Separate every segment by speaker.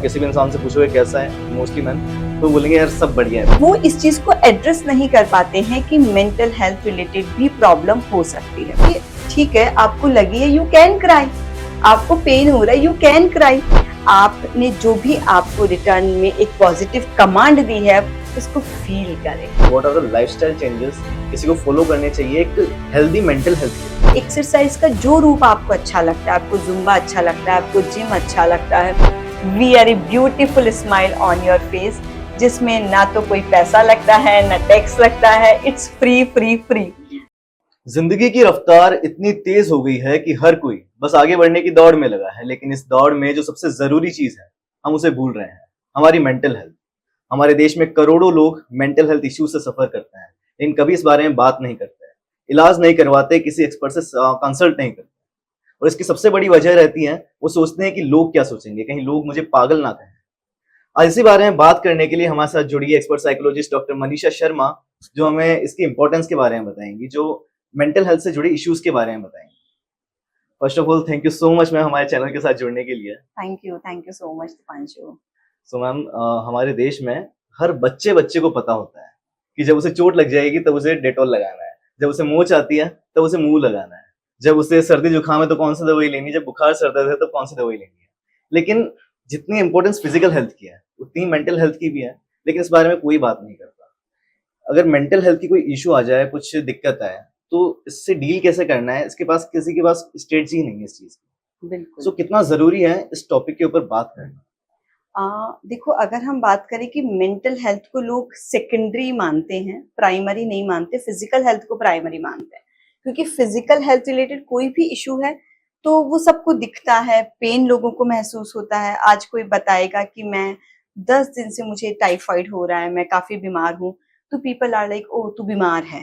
Speaker 1: किसी भी इंसान से पूछोगे कैसा है मोस्टली मैन, तो बोलेंगे यार सब बढ़िया है।
Speaker 2: वो इस चीज को एड्रेस नहीं कर पाते हैं कि मेंटल हेल्थ रिलेटेड भी प्रॉब्लम हो सकती है। कि ठीक है, आपको लगी है, यू कैन क्राई, आपको पेन हो रहा है, यू कैन क्राई। आपने जो भी आपको रिटर्न में एक पॉजिटिव कमांड दी है उसको फील करें।
Speaker 1: What are the lifestyle changes किसी को फॉलो करने चाहिए एक हेल्दी मेंटल हेल्थ?
Speaker 2: एक्सरसाइज का जो रूप आपको अच्छा लगता है, आपको जुम्बा अच्छा लगता है, आपको जिम अच्छा लगता है, we are a beautiful smile on your face, जिसमें ना तो कोई पैसा लगता है ना टैक्स लगता है। It's free free free.
Speaker 1: जिंदगी की रफ्तार इतनी तेज हो गई है कि हर कोई बस आगे बढ़ने की दौड़ में लगा है, लेकिन इस दौड़ में जो सबसे जरूरी चीज है हम उसे भूल रहे हैं, हमारी मेंटल हेल्थ। हमारे देश में करोड़ों लोग मेंटल हेल्थ इश्यू से सफर करते हैं, लेकिन कभी इस बारे में बात नहीं करते, इलाज नहीं करवाते, किसी एक्सपर्ट से कंसल्ट नहीं करते। और इसकी सबसे बड़ी वजह रहती है वो सोचते हैं कि लोग क्या सोचेंगे, कहीं लोग मुझे पागल ना कहें। आज इसी बारे में बात करने के लिए हमारे साथ जुड़ी है expert psychologist doctor Manisha Sharma, जो हमें इसकी इंपॉर्टेंस के बारे में बताएंगी, जो मेंटल हेल्थ से जुड़े इश्यूज के बारे में बताएंगे। First of all thank you so much ma'am हमारे चैनल के साथ जुड़ने के लिए।
Speaker 2: Thank you so much Deepanshu.
Speaker 1: So ma'am हमारे देश में हर बच्चे बच्चे को पता होता है कि जब उसे चोट लग जाएगी तब उसे डेटॉल लगाना है, जब उसे मोच आती है तब उसे मुंह लगाना है, जब उसे सर्दी जुकाम है तो कौन सी दवाई लेनी है, जब बुखार सर्द है तो कौन सी दवाई लेनी है। लेकिन जितनी इंपॉर्टेंस फिजिकल हेल्थ की है उतनी मेंटल हेल्थ की भी है, लेकिन इस बारे में कोई बात नहीं करता। अगर मेंटल हेल्थ की कोई इशू आ जाए, कुछ दिक्कत आए, तो इससे डील कैसे करना है, इसके पास किसी के पास स्ट्रेटजी नहीं है इस चीज की।
Speaker 2: बिल्कुल।
Speaker 1: सो कितना जरूरी है इस टॉपिक के ऊपर बात करना?
Speaker 2: देखो, अगर हम बात करें कि मेंटल हेल्थ को लोग सेकेंडरी मानते हैं, प्राइमरी नहीं मानते, फिजिकल हेल्थ को प्राइमरी मानते हैं, क्योंकि फिजिकल हेल्थ रिलेटेड कोई भी इशू है तो वो सबको दिखता है, पेन लोगों को महसूस होता है। आज कोई बताएगा कि मैं 10 दिन से मुझे टाइफाइड हो रहा है, मैं काफी बीमार हूँ, तो पीपल आर लाइक, ओ तू बीमार है,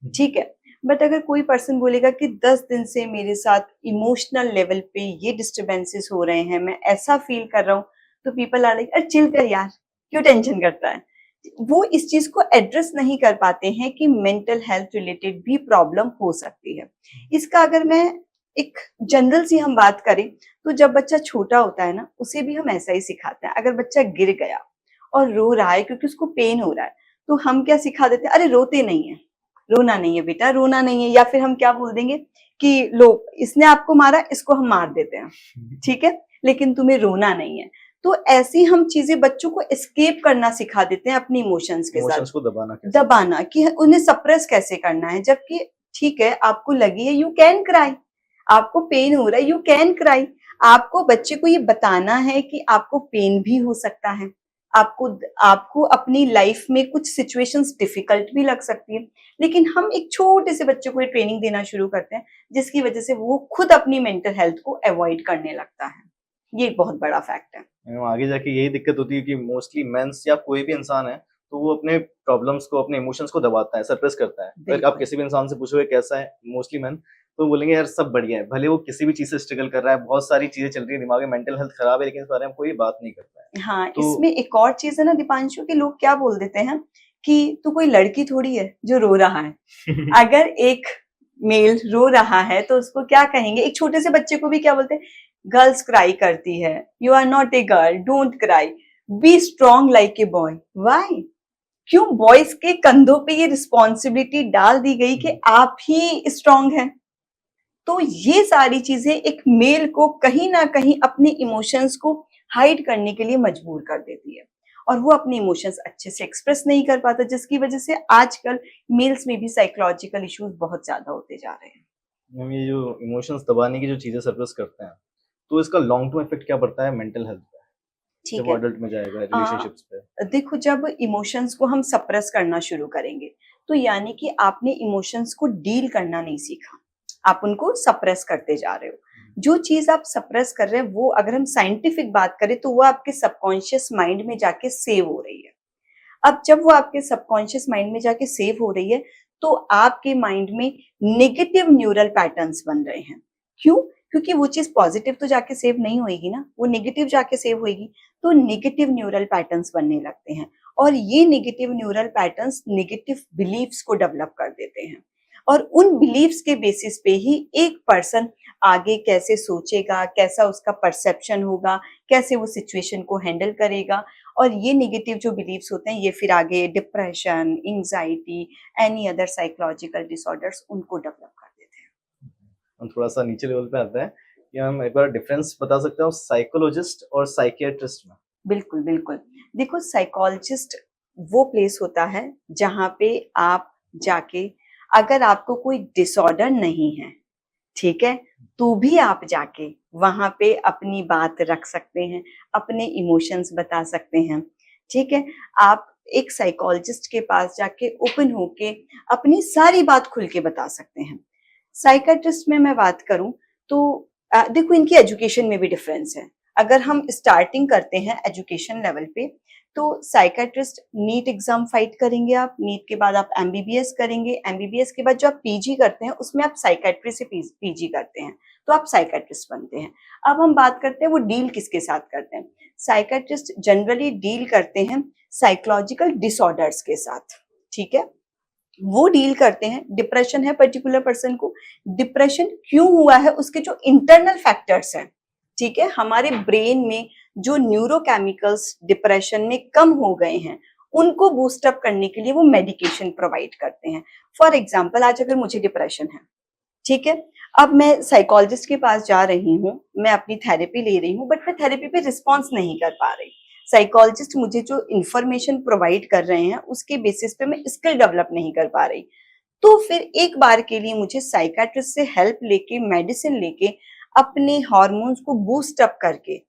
Speaker 2: ठीक है। बट अगर कोई पर्सन बोलेगा कि 10 दिन से मेरे साथ इमोशनल लेवल पे ये डिस्टर्बेंसेस हो रहे हैं, मैं ऐसा फील कर रहा हूँ, तो पीपल आर लाइक, अरे चिल कर यार, क्यों टेंशन करता है। वो इस चीज को एड्रेस नहीं कर पाते हैं कि मेंटल हेल्थ रिलेटेड भी प्रॉब्लम हो सकती है। इसका अगर मैं एक जनरल सी हम बात करें, तो जब बच्चा छोटा होता है ना, उसे भी हम ऐसा ही सिखाते हैं। अगर बच्चा गिर गया और रो रहा है क्योंकि उसको पेन हो रहा है, तो हम क्या सिखा देते हैं, अरे रोते नहीं है, रोना नहीं है बेटा, रोना नहीं है। या फिर हम क्या बोल देंगे कि लो इसने आपको मारा, इसको हम मार देते हैं, ठीक है, लेकिन तुम्हें रोना नहीं है। तो ऐसी हम चीजें बच्चों को एस्केप करना सिखा देते हैं अपनी इमोशंस के साथ,
Speaker 1: को दबाना
Speaker 2: दबाना, कि उन्हें सप्रेस कैसे करना है। जबकि ठीक है, आपको लगी है, यू कैन क्राई, आपको पेन हो रहा है, यू कैन क्राई। आपको बच्चे को ये बताना है कि आपको पेन भी हो सकता है, आपको आपको अपनी लाइफ में कुछ सिचुएशंस डिफिकल्ट भी लग सकती है, लेकिन हम एक छोटे से बच्चे को ये ट्रेनिंग देना शुरू करते हैं, जिसकी वजह से वो खुद अपनी मेंटल हेल्थ को अवॉइड करने लगता है। ये एक बहुत बड़ा फैक्ट है।
Speaker 1: आगे जाके यही दिक्कत होती है कि मोस्टली मेंस या कोई भी इंसान है तो वो अपने प्रॉब्लम्स को, अपने इमोशंस को दबाता है, सप्रेस करता है। अगर आप किसी भी इंसान से पूछोगे कैसा है मोस्टली मैन, तो बोलेंगे यार सब बढ़िया है, भले वो किसी भी चीज से स्ट्रगल कर रहा है, बहुत सारी चीजें चल रही है दिमाग में, मेंटल हेल्थ खराब है, लेकिन इस बारे में कोई बात नहीं करता है।
Speaker 2: हाँ, इसमें एक और चीज है ना दीपांशु, के लोग क्या बोल देते हैं कि तू कोई लड़की थोड़ी है जो रो रहा है। अगर एक मेल रो रहा है तो उसको क्या कहेंगे, एक छोटे से बच्चे को भी क्या बोलते हैं, गर्ल्स क्राई करती है, you are not a girl, don't cry, be strong like a boy. Why? क्यों बॉयज के कंधों पे ये रिस्पॉन्सिबिलिटी डाल दी गई कि आप ही स्ट्रॉन्ग हैं। तो ये सारी चीजें एक मेल को कहीं ना कहीं अपने इमोशंस को हाइड करने के लिए मजबूर कर देती है, और वो अपने इमोशंस अच्छे से एक्सप्रेस नहीं कर पाता, जिसकी वजह से आजकल मेल्स में भी साइकोलॉजिकल इश्यूज बहुत ज्यादा होते जा रहे हैं।
Speaker 1: हम ये जो इमोशंस दबाने की जो चीजें सप्रेस करते हैं, तो इसका लॉन्ग टर्म इफेक्ट क्या पड़ता है मेंटल हेल्थ पे,
Speaker 2: ठीक
Speaker 1: जब
Speaker 2: है,
Speaker 1: एडल्ट में जाएगा, रिलेशनशिप्स पे?
Speaker 2: देखो, जब इमोशंस को हम सप्रेस करना शुरू करेंगे, तो यानी कि आपने इमोशंस को डील करना नहीं सीखा, आप उनको सप्रेस करते जा रहे हो। जो चीज आप सप्रेस कर रहे हैं, वो अगर हम साइंटिफिक बात करें तो वो आपके सबकॉन्शियस माइंड में जाके सेव हो रही है। अब जब वो आपके सबकॉन्शियस माइंड में जाके सेव हो रही है, तो आपके माइंड में नेगेटिव न्यूरल पैटर्न्स बन रहे हैं। क्यों? क्योंकि वो चीज पॉजिटिव तो जाके सेव नहीं होएगी ना, वो नेगेटिव जाके सेव होएगी, तो नेगेटिव न्यूरल पैटर्न्स बनने लगते हैं, और ये negative neural patterns negative beliefs को डेवलप कर देते हैं, और उन बिलीफ्स के बेसिस पे ही एक पर्सन आगे कैसे सोचेगा, कैसा उसका परसेप्शन होगा, कैसे वो सिचुएशन को हैंडल करेगा। और ये नेगेटिव जो बिलीव्स होते हैं ये फिर आगे depression, anxiety, any other psychological disorders उनको डेवलप कर देते हैं।
Speaker 1: हम थोड़ा सा नीचे लेवल पे आते हैं कि हम एक बार डिफरेंस बता सकते हो साइकोलॉजिस्ट और साइकियाट्रिस्ट में?
Speaker 2: बिल्कुल, बिल्कुल। देखो साइकोलॉजिस्ट वो प्लेस होता है जहाँ पे आप जाके, अगर आपको कोई डिसऑर्डर नहीं है, ठीक है? तो भी आप जाके वहाँ पे अपनी बात रख सकते हैं, अपने इमोशंस बता सकते हैं, ठीक है? आप एक साइकोलॉजिस्ट के पास जाके ओपन होके अपनी सारी बात खुल के बता सकते हैं। साइकियाट्रिस्ट में मैं बात करूँ तो देखो इनकी एजुकेशन में भी डिफरेंस है। अगर हम स्टार्टिंग करते हैं एजुकेशन लेवल पे, तो साइकियाट्रिस्ट नीट एग्जाम फाइट करेंगे आप, नीट के बाद आप एमबीबीएस करेंगे, एमबीबीएस के बाद जो आप पीजी करते हैं उसमें आप साइकियाट्री से पीजी करते हैं, तो आप साइकियाट्रिस्ट बनते हैं। अब हम बात करते हैं वो डील किसके साथ करते हैं। साइकियाट्रिस्ट जनरली डील करते हैं साइकोलॉजिकल डिसऑर्डर्स के साथ, ठीक है? वो डील करते हैं, डिप्रेशन है पर्टिकुलर पर्सन को, डिप्रेशन क्यों हुआ है उसके जो इंटरनल फैक्टर्स हैं, ठीक है? हमारे ब्रेन में जो न्यूरोकेमिकल्स डिप्रेशन में कम हो गए हैं उनको बूस्ट अप करने के लिए वो मेडिकेशन प्रोवाइड करते हैं। फॉर एग्जांपल आज अगर मुझे डिप्रेशन है, ठीक है, अब मैं साइकोलॉजिस्ट के पास जा रही हूँ, मैं अपनी थेरेपी ले रही हूँ, बट मैं थेरेपी पे रिस्पॉन्स नहीं कर पा रही। साइकोलॉजिस्ट मुझे जो इंफॉर्मेशन प्रोवाइड कर रहे हैं उसके बेसिस पे मैं स्किल डेवलप नहीं कर पा रही, तो फिर एक बार के लिए मुझे साइकियाट्रिस्ट से हेल्प लेके, मेडिसिन लेके, अपने हार्मोन्स को बूस्ट अप करके,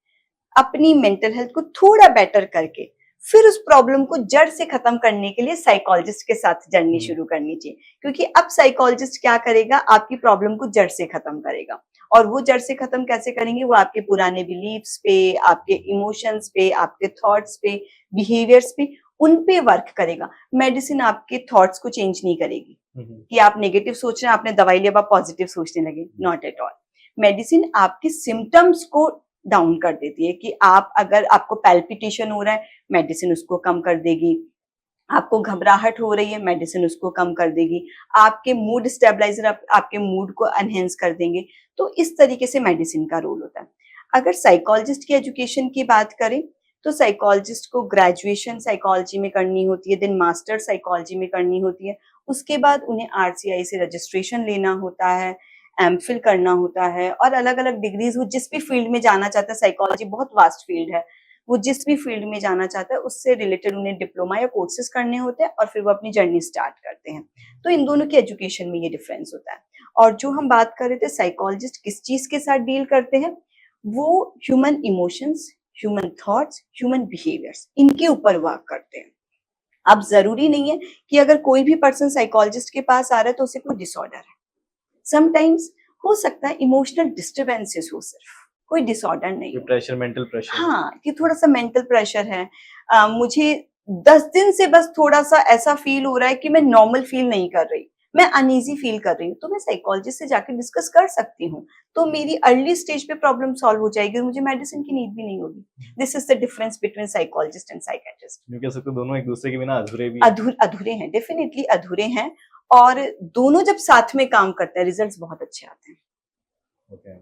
Speaker 2: अपनी मेंटल हेल्थ को थोड़ा बेटर करके, फिर उस प्रॉब्लम को जड़ से खत्म करने के लिए साइकोलॉजिस्ट के साथ जर्नी शुरू करनी चाहिए। क्योंकि अब साइकोलॉजिस्ट क्या करेगा, आपकी प्रॉब्लम को जड़ से खत्म करेगा। और वो जड़ से खत्म कैसे करेंगे, वो आपके पुराने बिलीव्स पे, आपके इमोशंस पे, आपके थॉट्स पे, बिहेवियर्स पे, उन पे वर्क करेगा। मेडिसिन आपके थॉट्स को चेंज नहीं करेगी कि आप नेगेटिव सोच रहे हैं, आपने दवाई लिया, आप पॉजिटिव सोचने लगे, नॉट एट ऑल। मेडिसिन आपके सिम्टम्स को डाउन कर देती है कि आप, अगर आपको पैल्पिटेशन हो रहा है, मेडिसिन उसको कम कर देगी। आपको घबराहट हो रही है, मेडिसिन उसको कम कर देगी। आपके मूड स्टेबलाइजर आपके मूड को एनहेंस कर देंगे। तो इस तरीके से मेडिसिन का रोल होता है। अगर साइकोलॉजिस्ट की एजुकेशन की बात करें तो साइकोलॉजिस्ट को ग्रेजुएशन साइकोलॉजी में करनी होती है, देन मास्टर साइकोलॉजी में करनी होती है। उसके बाद उन्हें आरसीआई से रजिस्ट्रेशन लेना होता है, एमफिल करना होता है, और अलग अलग डिग्रीज, वो जिस भी फील्ड में जाना चाहता है, साइकोलॉजी बहुत वास्ट फील्ड है, वो जिस भी फील्ड में जाना चाहता है उससे रिलेटेड उन्हें डिप्लोमा या कोर्सेज करने होते हैं और फिर वो अपनी जर्नी स्टार्ट करते हैं। तो इन दोनों की एजुकेशन में ये डिफरेंस होता है। और जो हम बात कर रहे थे साइकोलॉजिस्ट किस चीज के साथ डील करते हैं, वो human emotions, human thoughts, human behaviours, इनके ऊपर वर्क करते हैं। अब जरूरी नहीं है कि अगर कोई भी पर्सन साइकोलॉजिस्ट के पास आ रहा है तो उसे कोई डिसऑर्डर है। समटाइम्स हो सकता है इमोशनल डिस्टर्बेंसेस हो, सिर्फ कोई डिसऑर्डर नहीं,
Speaker 1: प्रेशर, मेंटल प्रेशर।
Speaker 2: हाँ, कि थोड़ा सा मेंटल प्रेशर है। मुझे 10 दिन से बस थोड़ा सा ऐसा फील हो रहा है कि मैं नॉर्मल फील नहीं कर रही, मैं अनईजी फील कर रही हूँ, तो मैं साइकोलॉजिस्ट से जाकर डिस्कस कर सकती हूँ। तो मेरी अर्ली स्टेज पे प्रॉब्लम सॉल्व हो जाएगी और मुझे मेडिसिन की नीड भी नहीं होगी। This is the difference between psychologist and psychiatrist.
Speaker 1: यूँ कह सकते हो दोनों एक दूसरे के बिना अधूरे भी
Speaker 2: अधूरे हैं, डेफिनेटली अधूरे हैं, और दोनों जब साथ में काम करते हैं रिजल्ट्स बहुत अच्छे आते हैं।
Speaker 1: Okay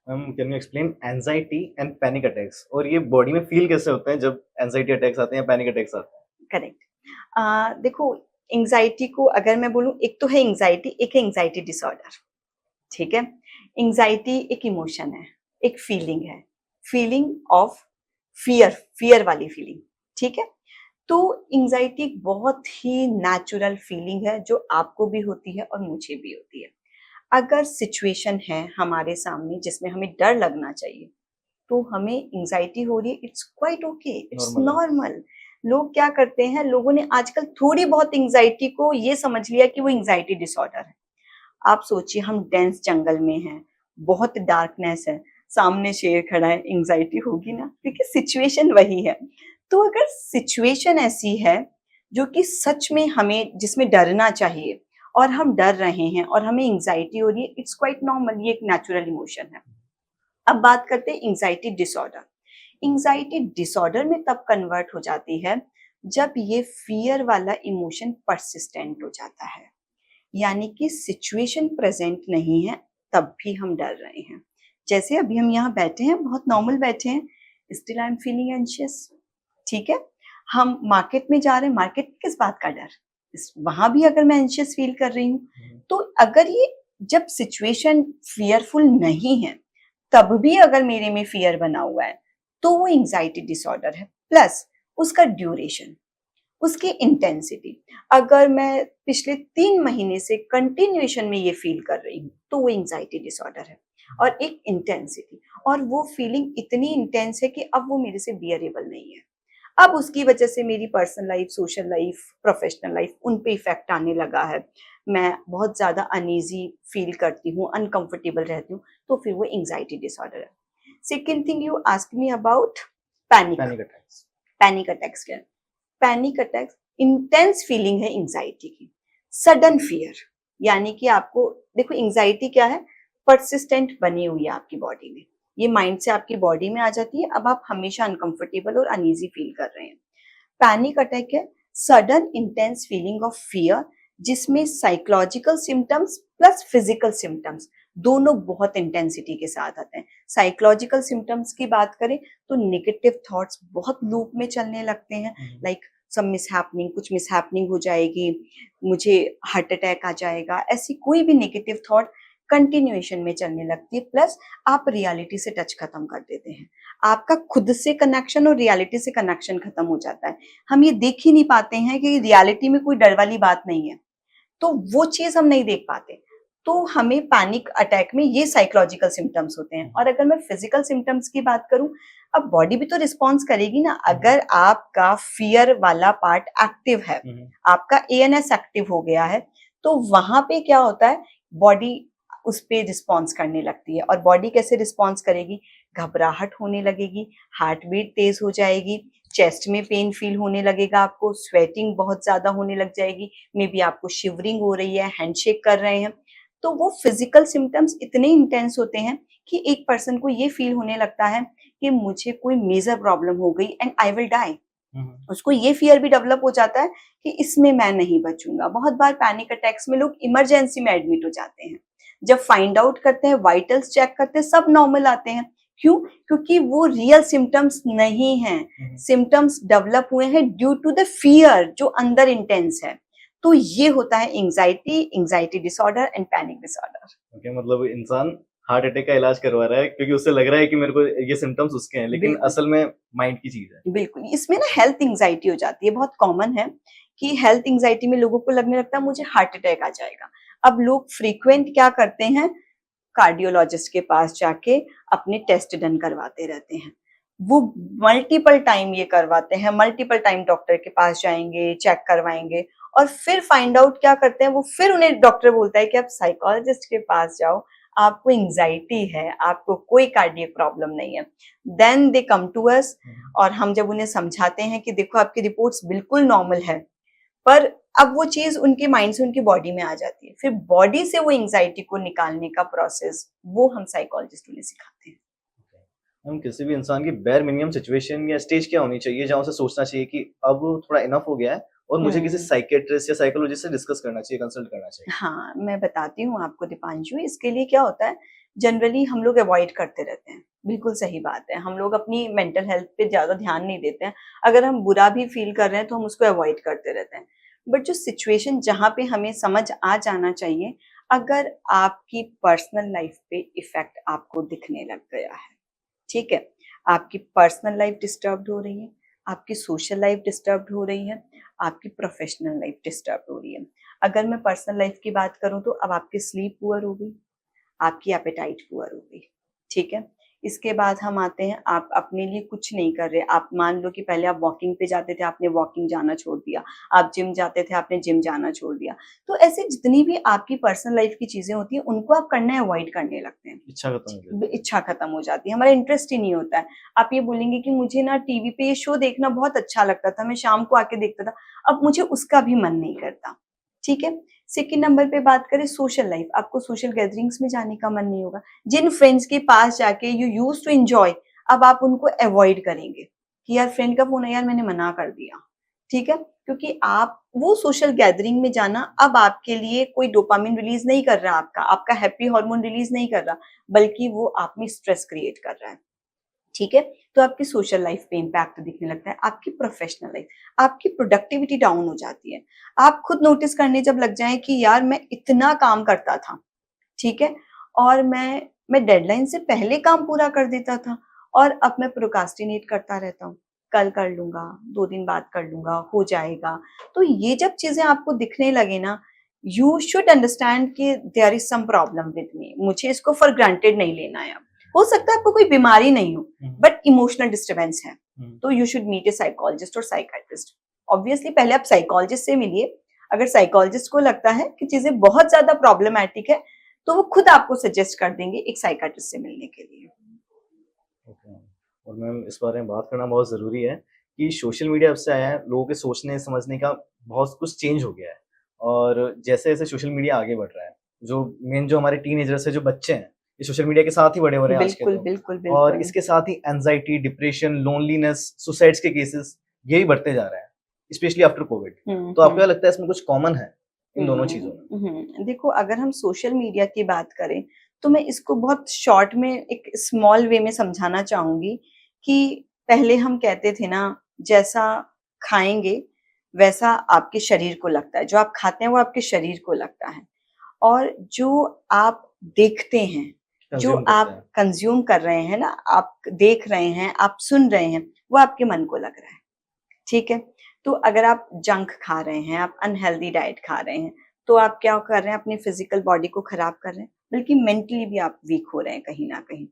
Speaker 1: ma'am, can you explain anxiety and panic attacks, और ये बॉडी में फील कैसे होते हैं जब एंजाइटी अटैक्स आते हैं या पैनिक अटैक्स आते हैं?
Speaker 2: करेक्ट। देखो एंजाइटी को अगर मैं बोलूं, एक तो है एंजाइटी, एक है एंजाइटी डिसऑर्डर, ठीक है? एंजाइटी एक इमोशन है, एक फीलिंग है, फीलिंग ऑफ फियर, फियर वाली फीलिंग, ठीक है? तो एंजाइटी एक बहुत ही नेचुरल फीलिंग है जो आपको भी होती है और मुझे भी होती है। अगर सिचुएशन है हमारे सामने जिसमें हमें डर लगना चाहिए, तो हमें एंजाइटी हो रही है, it's quite okay, it's normal. लोग क्या करते हैं, लोगों ने आजकल थोड़ी बहुत एंजाइटी को ये समझ लिया कि वो एंजाइटी डिसऑर्डर है। आप सोचिए, हम डेंस जंगल में हैं, बहुत डार्कनेस है, सामने शेर खड़ा है, एंजाइटी होगी ना, क्योंकि सिचुएशन वही है। तो अगर सिचुएशन ऐसी है जो कि सच में हमें, जिसमें डरना चाहिए और हम डर रहे हैं और हमें एंजाइटी हो रही है, इट्स क्वाइट नॉर्मल, ये एक नेचुरल इमोशन है। अब बात करते हैं एंजाइटी डिसऑर्डर। एंजाइटी डिसऑर्डर में तब कन्वर्ट हो जाती है जब ये फियर वाला इमोशन परसिस्टेंट हो जाता है, यानी कि सिचुएशन प्रेजेंट नहीं है तब भी हम डर रहे हैं। जैसे अभी हम यहाँ बैठे हैं, बहुत नॉर्मल बैठे हैं, still I am feeling anxious. ठीक है, हम मार्केट में जा रहे हैं, मार्केट में किस बात का डर, वहां भी अगर मैं एंशियस फील कर रही हूँ, तो अगर ये जब सिचुएशन फियरफुल नहीं है तब भी अगर मेरे में फियर बना हुआ है तो वो एंजाइटी डिसऑर्डर है। प्लस उसका ड्यूरेशन, उसकी इंटेंसिटी, अगर मैं पिछले 3 महीने से कंटिन्यूएशन में ये फील कर रही हूँ तो वो एंजाइटी डिसऑर्डर है। और एक इंटेंसिटी, और वो फीलिंग इतनी इंटेंस है कि अब वो मेरे से बियरेबल नहीं है। अब उसकी वजह से मेरी personal life, social life, professional life, उन पे इफेक्ट आने लगा है। मैं बहुत ज्यादा अनईजी फील करती हूँ, अनकंफर्टेबल रहती हूँ, तो फिर वो एंजाइटी डिसऑर्डर है। Second thing you ask me about panic.
Speaker 1: Panic attacks.
Speaker 2: Panic attacks क्या है? पैनिक अटैक्स इंटेंस फीलिंग है एंजाइटी की, सडन फियर। यानी कि आपको देखो, एंजाइटी क्या है? परसिस्टेंट बनी हुई है आपकी बॉडी में, ये माइंड से आपकी बॉडी में आ जाती है। अब आप हमेशा अनकंफर्टेबल और अनईजी फील कर रहे हैं। पैनिक अटैक है sudden intense feeling of fear, जिसमें psychological symptoms plus physical symptoms दोनों बहुत इंटेंसिटी के साथ आते हैं। साइकोलॉजिकल सिम्टम्स की बात करें तो नेगेटिव थॉट्स बहुत लूप में चलने लगते हैं, लाइक सब मिसहैपनिंग, कुछ मिसहैपनिंग हो जाएगी, मुझे हार्ट अटैक आ जाएगा, ऐसी कोई भी नेगेटिव थॉट कंटिन्यूएशन में चलने लगती है। प्लस आप रियलिटी से टच खत्म कर देते हैं, आपका खुद से कनेक्शन और रियलिटी से कनेक्शन खत्म हो जाता है। हम ये देख ही नहीं पाते हैं कि रियलिटी में कोई डर वाली बात नहीं है, तो वो चीज हम नहीं देख पाते। तो हमें पैनिक अटैक में ये साइकोलॉजिकल सिम्टम्स होते हैं। और अगर मैं फिजिकल सिम्टम्स की बात करूं, अब बॉडी भी तो रिस्पॉन्स करेगी ना। अगर आपका फियर वाला पार्ट एक्टिव है, आपका एएनएस एक्टिव हो गया है, तो वहां पे क्या होता है, बॉडी उस पे रिस्पॉन्स करने लगती है। और बॉडी कैसे रिस्पॉन्स करेगी? घबराहट होने लगेगी, हार्ट बीट तेज हो जाएगी, चेस्ट में पेन फील होने लगेगा, आपको स्वेटिंग बहुत ज्यादा होने लग जाएगी, मे बी आपको शिवरिंग हो रही है, हैंडशेक कर रहे हैं। तो वो फिजिकल सिम्टम्स इतने इंटेंस होते हैं कि एक पर्सन को ये फील होने लगता है कि मुझे कोई मेजर प्रॉब्लम हो गई एंड आई विल डाई। उसको ये फियर भी डेवलप हो जाता है कि इसमें मैं नहीं बचूंगा। बहुत बार पैनिक अटैक्स में लोग इमरजेंसी में एडमिट हो जाते हैं। जब फाइंड आउट करते हैं, वाइटल्स चेक करते हैं, सब नॉर्मल आते हैं। क्यों? क्योंकि वो रियल सिम्टम्स नहीं हैं, सिम्टम्स डेवलप हुए हैं ड्यू टू द फियर जो अंदर इंटेंस है। तो ये होता है anxiety disorder and panic disorder.
Speaker 1: Okay, मतलब इंसान हार्ट अटैक का इलाज करवा रहा है क्योंकि उसे लग रहा है कि मेरे को ये सिम्टम्स उसके हैं, लेकिन असल में माइंड की चीज है।
Speaker 2: बिल्कुल, इसमें ना हेल्थ एंजाइटी हो जाती है। बहुत कॉमन है कि हेल्थ एंजाइटी में लोगों को लगने लगता है मुझे हार्ट अटैक आ जाएगा। अब लोग फ्रीक्वेंट क्या करते हैं, कार्डियोलॉजिस्ट के पास जाके अपने टेस्ट डन करवाते रहते हैं। वो मल्टीपल टाइम ये करवाते हैं, मल्टीपल टाइम डॉक्टर के पास जाएंगे, चेक करवाएंगे, और फिर फाइंड आउट क्या करते हैं, वो फिर उन्हें डॉक्टर बोलता है कि आप साइकोलॉजिस्ट के पास जाओ, आपको एंजाइटी है, आपको कोई कार्डियक प्रॉब्लम नहीं है। Then they come to us, और हम जब उन्हें समझाते हैं कि देखो आपकी रिपोर्ट्स बिल्कुल नॉर्मल है, पर अब वो चीज उनके माइंड से उनकी बॉडी में आ जाती है। फिर बॉडी से वो एंजाइटी को निकालने का प्रोसेस वो हम साइकोलॉजिस्ट उन्हें सिखाते हैं।
Speaker 1: हम किसी भी इंसान की बेयर मिनिमम सिचुएशन या स्टेज क्या होनी चाहिए जहां उसे सोचना चाहिए कि अब थोड़ा इनफ हो गया है और मुझे किसी साइकियाट्रिस्ट या साइकोलॉजिस्ट से डिस्कस करना चाहिए, कंसल्ट करना चाहिए?
Speaker 2: हाँ, मैं बताती हूँ आपको दीपांशु। इसके लिए क्या होता है, जनरली हम लोग अवॉइड करते रहते हैं। बिल्कुल सही बात है, हम लोग अपनी मेंटल हेल्थ पे ज्यादा ध्यान नहीं देते हैं। अगर हम बुरा भी फील कर रहे हैं तो हम उसको अवॉइड करते रहते हैं। बट जो सिचुएशन जहाँ पे हमें समझ आ जाना चाहिए, अगर आपकी पर्सनल लाइफ पे इफेक्ट आपको दिखने लग गया है, ठीक है, आपकी पर्सनल लाइफ डिस्टर्ब हो रही है, आपकी सोशल लाइफ डिस्टर्ब हो रही है, आपकी प्रोफेशनल लाइफ डिस्टर्ब हो रही है। अगर मैं पर्सनल लाइफ की बात करूं तो अब आपकी स्लीप पुअर हो गई, आपकी एपेटाइट पुअर हो गई, ठीक है। इसके बाद हम आते हैं, आप अपने लिए कुछ नहीं कर रहे। आप मान लो कि पहले आप वॉकिंग पे जाते थे, आपने वॉकिंग जाना छोड़ दिया, आप जिम जाते थे, आपने जिम जाना छोड़ दिया। तो ऐसे जितनी भी आपकी पर्सनल लाइफ की चीजें होती हैं उनको आप करना अवॉइड करने लगते हैं। इच्छा खत्म हो जाती है, हमारा इंटरेस्ट ही नहीं होता है। आप ये बोलेंगे कि मुझे ना टीवी पे ये शो देखना बहुत अच्छा लगता था, मैं शाम को आके देखता था, अब मुझे उसका भी मन नहीं करता, ठीक है। सेकेंड नंबर पे बात करें सोशल लाइफ, आपको सोशल गैदरिंग्स में जाने का मन नहीं होगा। जिन फ्रेंड्स के पास जाके यू यूज्ड टू एंजॉय, अब आप उनको अवॉइड करेंगे कि यार फ्रेंड का फोन है, यार मैंने मना कर दिया, ठीक है, क्योंकि आप वो सोशल गैदरिंग में जाना अब आपके लिए कोई डोपामिन रिलीज नहीं कर रहा, आपका हैप्पी हार्मोन रिलीज नहीं कर रहा, बल्कि वो आप में स्ट्रेस क्रिएट कर रहा है। ठीक है, तो आपकी सोशल लाइफ पे इम्पैक्ट दिखने लगता है, आपकी प्रोफेशनल लाइफ, आपकी प्रोडक्टिविटी डाउन हो जाती है। आप खुद नोटिस करने जब लग जाएं कि यार मैं इतना काम करता था, ठीक है, और मैं डेडलाइन से पहले काम पूरा कर देता था, और अब मैं प्रोकास्टिनेट करता रहता हूँ, कल कर लूंगा, 2 दिन बाद कर लूंगा, हो जाएगा। तो ये जब चीजें आपको दिखने लगे ना, यू शुड अंडरस्टैंड कि there is some problem with me, मुझे इसको फॉर ग्रांटेड नहीं लेना है। अब हो सकता है आपको कोई बीमारी नहीं हो, बट इमोशनल डिस्टर्बेंस है, तो you should meet a psychologist और साइकाट्रिस्ट। ऑब्वियसली पहले आप साइकोलॉजिस्ट से मिलिए। अगर साइकोलॉजिस्ट को लगता है कि चीजें बहुत ज्यादा प्रॉब्लमैटिक है, तो वो खुद आपको सजेस्ट कर देंगे एक साइकाट्रिस्ट से मिलने के लिए।
Speaker 1: ओके। और मैम इस बारे में बात करना बहुत ज़रूरी है कि सोशल मीडिया जब से आया है, लोगों के सोचने समझने का बहुत कुछ चेंज हो गया है। और जैसे जैसे सोशल मीडिया आगे बढ़ रहा है, जो हमारे टीनेजर्स है, जो बच्चे हैं, ये सोशल मीडिया के साथ ही बड़े हो रहे हैं आज के
Speaker 2: बिल्कुल
Speaker 1: तो।
Speaker 2: बिल्कुल
Speaker 1: और
Speaker 2: बिल्कुल।
Speaker 1: इसके साथ ही एंजाइटी, डिप्रेशन, लोनलीनेस, सुसाइड्स के केसेस ये भी बढ़ते जा रहे हैं, स्पेशली आफ्टर कोविड। तो आपको क्या लगता है इसमें कुछ कॉमन है इन दोनों चीज़ों में?
Speaker 2: देखो, अगर हम सोशल मीडिया की बात करें तो मैं इसको बहुत शॉर्ट में एक स्मॉल वे में समझाना चाहूंगी कि पहले हम कहते थे ना, जैसा खाएंगे वैसा आपके शरीर को लगता है, जो आप खाते हैं वो आपके शरीर को लगता है, और जो आप देखते हैं, जो
Speaker 1: कंज्यूम करते
Speaker 2: आप
Speaker 1: हैं।
Speaker 2: कंज्यूम कर रहे हैं ना, आप देख रहे हैं, आप सुन रहे हैं, वो आपके मन को लग रहा है। ठीक है, तो अगर आप जंक खा रहे हैं, आप अनहेल्दी डाइट खा रहे हैं, तो आप क्या कर रहे हैं, अपनी फिजिकल बॉडी को खराब कर रहे हैं, बल्कि मेंटली भी आप वीक हो रहे हैं कहीं ना कहीं।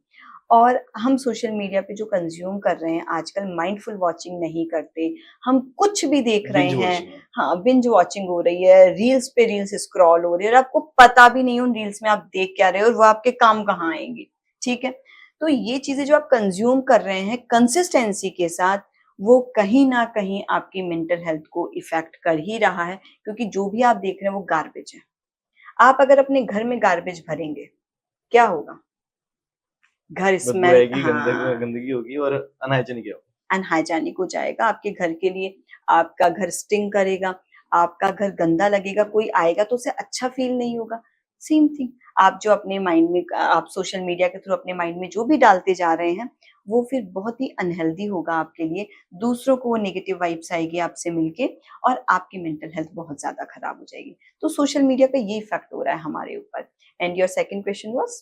Speaker 2: और हम सोशल मीडिया पे जो कंज्यूम कर रहे हैं आजकल, माइंडफुल वॉचिंग नहीं करते, हम कुछ भी देख रहे
Speaker 1: बिंज
Speaker 2: हैं।
Speaker 1: वॉचिंग है।
Speaker 2: हाँ, बिंज वॉचिंग हो रही है, रील्स पे रील्स स्क्रॉल हो रही है, और आपको पता भी नहीं उन रील्स में आप देख क्या रहे हो और वो आपके काम कहाँ आएंगी। ठीक है, तो ये चीजें जो आप कंज्यूम कर रहे हैं कंसिस्टेंसी के साथ, वो कहीं ना कहीं आपकी मेंटल हेल्थ को इफेक्ट कर ही रहा है, क्योंकि जो भी आप देख रहे हैं वो गार्बेज है। आप अगर अपने घर में गार्बेज भरेंगे, क्या होगा? घर
Speaker 1: बदबू
Speaker 2: स्मेल,
Speaker 1: आएगी,
Speaker 2: हाँ,
Speaker 1: गंदगी होगी और अनहाइजीनिक होगा।
Speaker 2: अनहाइजेनिक हो जाएगा आपके घर के लिए, आपका घर स्टिंग करेगा, आपका घर गंदा लगेगा, कोई आएगा तो उसे अच्छा फील नहीं होगा। सेम थिंग, आप जो अपने माइंड में, आप सोशल मीडिया के थ्रू अपने माइंड में जो भी डालते जा रहे हैं, वो फिर बहुत ही अनहेल्दी होगा आपके लिए। दूसरों को वो नेगेटिव वाइब्स आएगी आपसे मिलके, और आपकी मेंटल हेल्थ बहुत ज्यादा खराब हो जाएगी। तो सोशल मीडिया का ये इफेक्ट हो रहा है हमारे ऊपर। And your second question was?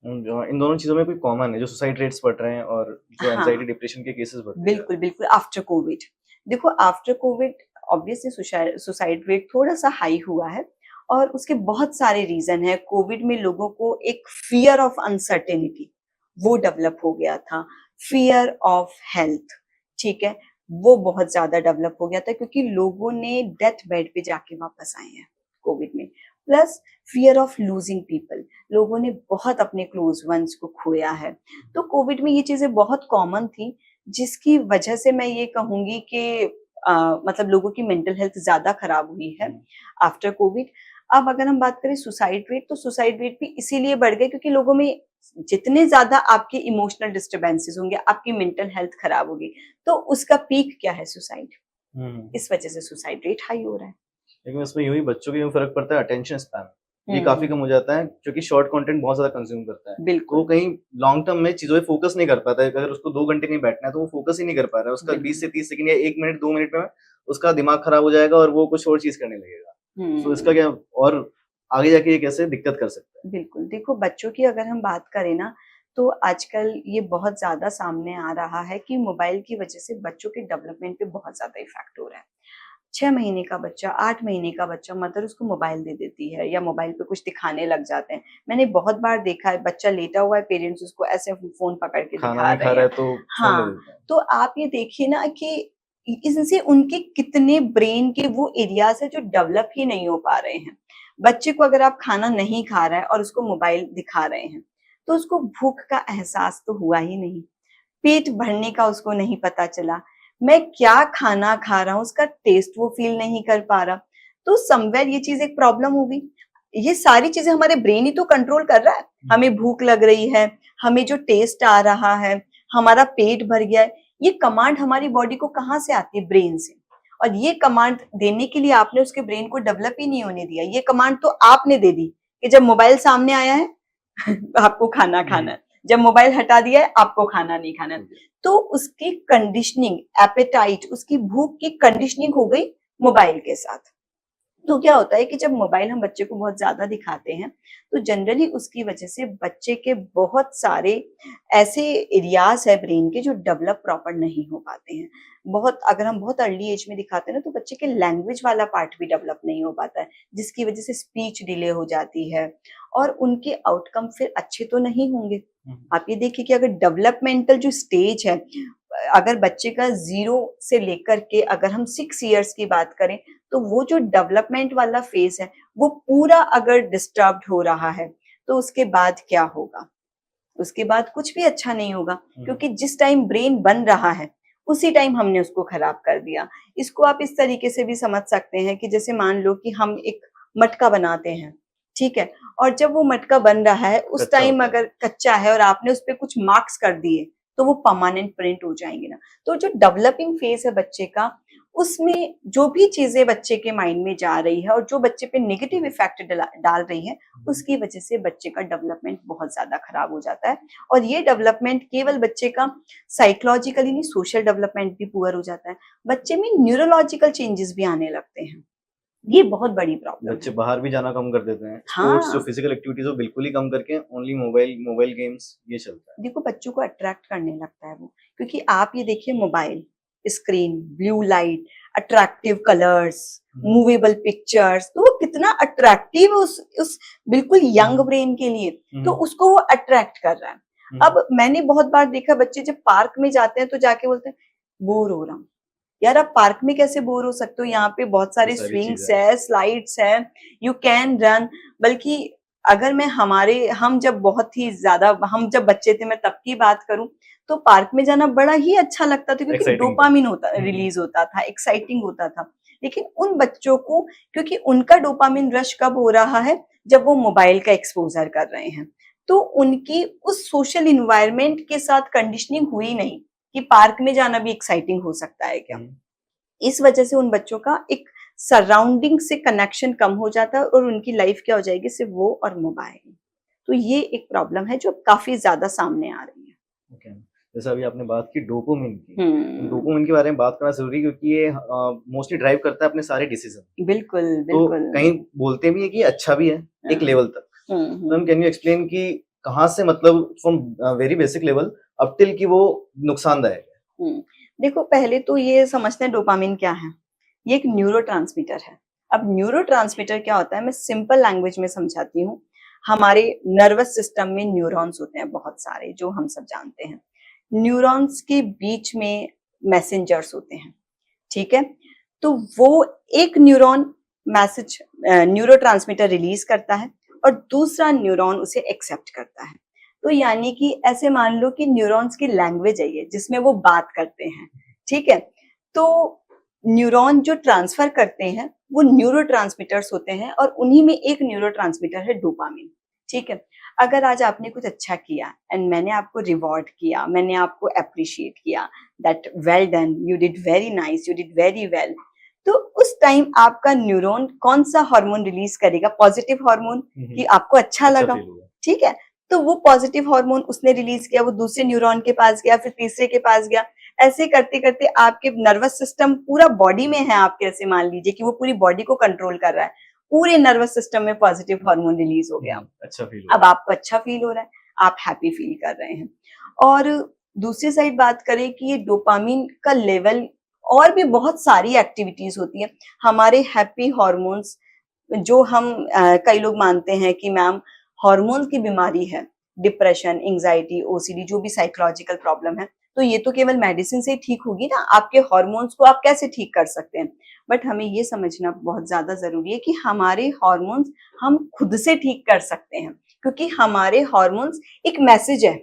Speaker 1: जो इन दोनों चीज़ों में कोई कॉमन है, जो सुसाइड रेट्स बढ़ रहे हैं और जो एंग्जायटी,
Speaker 2: हाँ,
Speaker 1: डिप्रेशन के केसेस बढ़ते जा रहे
Speaker 2: बिल्कुल, बिल्कुल, आफ्टर कोविड। देखो, after Covid obviously suicide rate थोड़ा-सा हाई हुआ है, और उसके बहुत सारे रीज़न हैं। कोविड में लोगों को एक फ़ियर ऑफ अनसर्टेनिटी वो डेवलप हो गया था, फ़ियर ऑफ हेल्थ, ठीक है? वो बहुत ज़्यादा डेवलप हो गया था, क्योंकि लोगों ने डेथ बेड पे जाके वापस आए हैं कोविड में। प्लस फ़ियर ऑफ लूज़िंग पीपल, लोगों ने बहुत अपने क्लोज़ वन्स को खोया है। तो कोविड में ये चीज़ें बहुत कॉमन थी, जिसकी वजह से मैं ये कहूँगी कि मतलब लोगों की मेंटल हेल्थ ज़्यादा खराब हुई है
Speaker 1: हैं।
Speaker 2: After Covid. अब अगर हम बात करें सुसाइड रेट, तो सुसाइड रेट भी इसीलिए बढ़ गए क्योंकि लोगों में जितने ज़्यादा आपके इमोशनल डिस्टर्बेंसेस होंगे, आपकी मेंटल हेल्थ खराब होगी, तो उसका पीक क्या है? सुसाइड।
Speaker 1: हुँ।
Speaker 2: इस वजह से सुसाइड रेट हाई हो रहा है।
Speaker 1: लेकिन उसमें यूँ ही बच्चों के यूँ फ़र्क पड़ता है अटेंशन स्पैन, ये काफ़ी
Speaker 2: हुँ,
Speaker 1: कम हो जाता है क्योंकि शॉर्ट कंटेंट बहुत ज़्यादा कंज़्यूम करता है। तो वो
Speaker 2: बिल्कुल,
Speaker 1: कहीं लॉन्ग टर्म में चीज़ों पे फ़ोकस नहीं कर पाता है। अगर उसको 2 घंटे कहीं बैठना है तो वो फ़ोकस ही नहीं कर पा रहा है। उसका 20
Speaker 2: बिल्कुल।
Speaker 1: से 30 सेकंड या 1 मिनट, 2 मिनट में उसका दिमाग खराब हो जाएगा और वो कुछ और चीज़ करने लगेगा। सो इसका
Speaker 2: हुँ।
Speaker 1: क्या और आगे जाके ये कैसे दिक्कत कर सकता है?
Speaker 2: बिल्कुल, देखो, बच्चों की अगर हम बात करें ना, तो आजकल ये बहुत ज़्यादा सामने आ रहा है कि मोबाइल की वजह से बच्चों के डेवलपमेंट पे बहुत ज़्यादा इफ़ेक्ट हो रहा है। 6 महीने का बच्चा, 8 महीने का बच्चा, मदर उसको मोबाइल दे देती है या मोबाइल पे कुछ दिखाने लग जाते हैं। मैंने बहुत बार देखा है, बच्चा लेटा हुआ है, पेरेंट्स उसको ऐसे फ़ोन पकड़ के
Speaker 1: खाना
Speaker 2: दिखा
Speaker 1: नहीं खा
Speaker 2: रहे
Speaker 1: रहा
Speaker 2: हैं।
Speaker 1: है तो फ़ोन दे
Speaker 2: हाँ,
Speaker 1: देते हैं।
Speaker 2: तो आप ये देखिए ना कि इनसे उनके कितने ब्रेन के वो एरियाज़ हैं जो डेवलप ही नहीं हो पा रहे हैं। बच्चे को अगर आप खाना नहीं खा रहा है और उसको मोबाइल दिखा रहे हैं, तो उसको भूख का एहसास तो हुआ ही नहीं, पेट भरने का उसको नहीं पता चला, मैं क्या खाना खा रहा हूँ उसका टेस्ट वो फ़ील नहीं कर पा रहा। तो समव्हेयर ये चीज़ एक प्रॉब्लम हो गई। ये सारी चीज़ें हमारे ब्रेन ही तो कंट्रोल कर रहा है। हमें भूख लग रही है, हमें जो टेस्ट आ रहा है, हमारा पेट भर गया है, ये कमांड हमारी बॉडी को कहाँ से आती है? ब्रेन से। और ये कमांड देने के लिए आपने उसके ब्रेन को डेवलप ही नहीं होने दिया, ये कमांड तो आपने दे दी कि जब मोबाइल सामने आया है आपको खाना खाना है, जब मोबाइल हटा दिया है आपको खाना नहीं खाना है। तो उसकी कंडीशनिंग, एपेटाइट, उसकी भूख की कंडीशनिंग हो गई मोबाइल के साथ। तो क्या होता है कि जब मोबाइल हम बच्चे को बहुत ज्यादा दिखाते हैं तो जनरली उसकी वजह से बच्चे के बहुत सारे ऐसे एरियाज है ब्रेन के जो डेवलप प्रॉपर नहीं हो पाते हैं। बहुत अगर हम बहुत अर्ली एज में दिखाते हैं ना तो बच्चे के लैंग्वेज वाला पार्ट भी डेवलप नहीं हो पाता है, जिसकी वजह से स्पीच डिले हो जाती है और उनके आउटकम फिर अच्छे तो नहीं होंगे। आप ये देखिए कि अगर डेवलपमेंटल जो स्टेज है, अगर बच्चे का 0 से लेकर के अगर हम 6 इयर्स की बात करें तो वो जो डेवलपमेंट वाला फेज है वो पूरा अगर डिस्टर्ब्ड हो रहा है तो उसके बाद क्या होगा? उसके बाद कुछ भी अच्छा नहीं होगा, क्योंकि जिस टाइम ब्रेन बन रहा है उसी टाइम हमने उसको खराब कर दिया। इसको आप इस तरीके से भी समझ सकते हैं कि जैसे मान लो कि हम एक मटका बनाते हैं, ठीक है, और जब वो मटका बन रहा है उस
Speaker 1: कच्चा
Speaker 2: टाइम
Speaker 1: होता है।
Speaker 2: अगर कच्चा है और आपने उस पर कुछ मार्क्स कर दिए तो वो परमानेंट प्रिंट हो जाएंगे ना। तो जो डेवलपिंग फेज है बच्चे का, उसमें जो भी चीजें बच्चे के माइंड में जा रही है और जो बच्चे पे नेगेटिव इफेक्ट डाल रही है, उसकी वजह से बच्चे का डेवलपमेंट बहुत ज्यादा खराब हो जाता है। और ये डेवलपमेंट केवल बच्चे का साइकोलॉजिकली नहीं, सोशल डेवलपमेंट भी पुअर हो जाता है, बच्चे में न्यूरोलॉजिकल चेंजेस भी आने लगते हैं। ये बहुत बड़ी प्रॉब्लम
Speaker 1: बच्चे
Speaker 2: है।
Speaker 1: बाहर भी जाना कम कर देते हैं,
Speaker 2: हाँ।
Speaker 1: स्पोर्ट्स जो फिजिकल एक्टिविटीज वो बिल्कुल ही कम करके ओनली मोबाइल गेम्स ये चलता है।
Speaker 2: देखो बच्चों को अट्रैक्ट करने लगता है वो, क्योंकि आप ये देखिए mobile screen, blue light, attractive colours, movable pictures, तो वो कितना अट्रैक्टिव है उस बिल्कुल यंग ब्रेन के लिए, तो उसको वो अट्रैक्ट कर रहा है। अब मैंने बहुत बार देखा बच्चे जब पार्क में जाते हैं तो जाके बोलते हैं बोर हो रहा हूँ। यार आप पार्क में कैसे बोर हो सकते हो? यहाँ पे बहुत सारे स्विंग्स है, स्लाइड्स है, यू कैन रन। बल्कि अगर मैं हम जब बहुत ही ज्यादा हम जब बच्चे थे, मैं तब की बात करूं तो पार्क में जाना बड़ा ही अच्छा लगता था, क्योंकि डोपामिन होता रिलीज होता था, एक्साइटिंग होता था। लेकिन उन बच्चों को, क्योंकि उनका डोपामिन रश कब हो रहा है? जब वो मोबाइल का एक्सपोजर कर रहे हैं, तो उनकी उस सोशल इन्वायरमेंट के साथ कंडीशनिंग हुई नहीं कि पार्क में जाना भी एक्साइटिंग हो सकता है क्या। इस वजह से उन बच्चों का एक सराउंडिंग से कनेक्शन कम हो जाता है और उनकी लाइफ क्या हो जाएगी? सिर्फ वो और मोबाइल। तो ये एक प्रॉब्लम है जो काफी ज्यादा सामने आ रही है।
Speaker 1: Okay. जैसे अभी आपने बात की डोपामिन की, डोपामिन के बारे में बात करना जरूरी, क्योंकि ये मोस्टली ड्राइव करता है अपने सारे डिसीजन।
Speaker 2: बिल्कुल
Speaker 1: तो
Speaker 2: बिल्कुल।
Speaker 1: कहीं बोलते भी है कि अच्छा भी है एक लेवल तक। मैम कैन यू एक्सप्लेन कि कहाँ से, मतलब from very basic level up till कि वो नुकसानदायक है?
Speaker 2: देखो पहले तो ये समझते हैं डोपामिन क्या है। ये एक न्यूरोट्रांसमीटर है। अब न्यूरोट्रांसमीटर क्या होता है, मैं सिंपल लैंग्वेज में समझाती हूँ। हमारे नर्वस सिस्टम में न्यूरॉन्स होते हैं बहुत सारे, जो हम सब जानते हैं। न्यूरॉन्स के बीच में मैसेंजर्स होते हैं, ठीक है। तो वो एक न्यूरॉन मैसेज न्यूरोट्रांसमीटर रिलीज करता है और दूसरा न्यूरॉन उसे एक्सेप्ट करता है। तो यानी कि ऐसे मान लो कि न्यूरॉन्स की लैंग्वेज है ये, जिसमें वो बात करते हैं, ठीक है। तो न्यूरॉन जो ट्रांसफर करते हैं वो न्यूरोट्रांसमीटर्स होते हैं और उन्हीं में एक न्यूरोट्रांसमीटर है डोपामिन, ठीक है। अगर आज आपने कुछ अच्छा किया एंड मैंने आपको रिवॉर्ड किया, मैंने आपको अप्रिशिएट किया, that well done, you did very nice, you did very well, तो उस टाइम आपका न्यूरॉन कौन सा हार्मोन रिलीज करेगा? पॉजिटिव हार्मोन, कि आपको अच्छा लगा, ठीक है। तो वो पॉजिटिव हार्मोन उसने रिलीज किया, वो दूसरे न्यूरॉन के पास गया, फिर तीसरे के पास गया। ऐसे करते करते आपके नर्वस सिस्टम पूरा बॉडी में है, आप कैसे मान लीजिए कि वो पूरी बॉडी को कंट्रोल कर रहा है, पूरे नर्वस सिस्टम में पॉजिटिव हार्मोन रिलीज हो गया।
Speaker 1: अच्छा फील,
Speaker 2: अब आपको अच्छा फील हो रहा है, आप हैप्पी फील कर रहे हैं। और दूसरी साइड बात करें कि ये डोपामिन का लेवल, और भी बहुत सारी एक्टिविटीज होती है। हमारे हैप्पी हॉर्मोन्स जो हम कई लोग मानते हैं कि मैम हॉर्मोन्स की बीमारी है, डिप्रेशन, एंजाइटी, ओसीडी, जो भी साइकोलॉजिकल प्रॉब्लम है, तो ये तो केवल मेडिसिन से ही ठीक होगी ना। आपके हॉर्मोन्स को आप कैसे ठीक कर सकते हैं? बट हमें ये समझना बहुत ज्यादा जरूरी है कि हमारे हॉर्मोन्स हम खुद से ठीक कर सकते हैं, क्योंकि हमारे हॉर्मोन्स एक मैसेज है,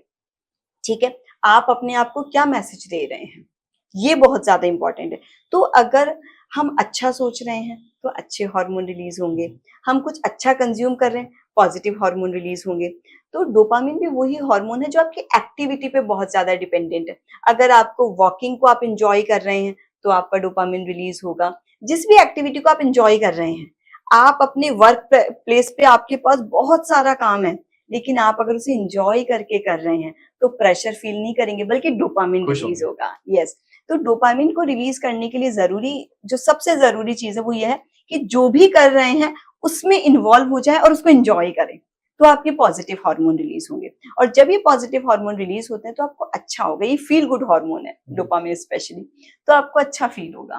Speaker 2: ठीक है। आप अपने आप को क्या मैसेज दे रहे हैं, ये बहुत ज्यादा इंपॉर्टेंट है। तो अगर हम अच्छा सोच रहे हैं तो अच्छे हार्मोन रिलीज होंगे, हम कुछ अच्छा कंज्यूम कर रहे हैं, पॉजिटिव हार्मोन रिलीज होंगे। तो डोपामिन भी वही हार्मोन है जो आपकी एक्टिविटी पे बहुत ज्यादा डिपेंडेंट है। अगर आपको वॉकिंग को आप इंजॉय कर रहे हैं तो आपका डोपामिन रिलीज होगा। जिस भी एक्टिविटी को आप एंजॉय कर रहे हैं, आप अपने वर्क प्लेस पे आपके पास बहुत सारा काम है, लेकिन आप अगर उसे एंजॉय करके कर रहे हैं तो प्रेशर फील नहीं करेंगे, बल्कि डोपामिन
Speaker 1: खुश
Speaker 2: रिलीज
Speaker 1: होंगे।
Speaker 2: होगा। यस, तो डोपामिन को रिलीज करने के लिए जरूरी, जो सबसे जरूरी चीज है वो ये है कि जो भी कर रहे हैं उसमें इन्वॉल्व हो जाए और उसको एंजॉय करें, तो आपके पॉजिटिव हार्मोन रिलीज होंगे। और जब ये पॉजिटिव हार्मोन रिलीज होते हैं तो आपको अच्छा होगा। ये फील गुड हार्मोन है, डोपामिन स्पेशली, तो आपको अच्छा फील होगा।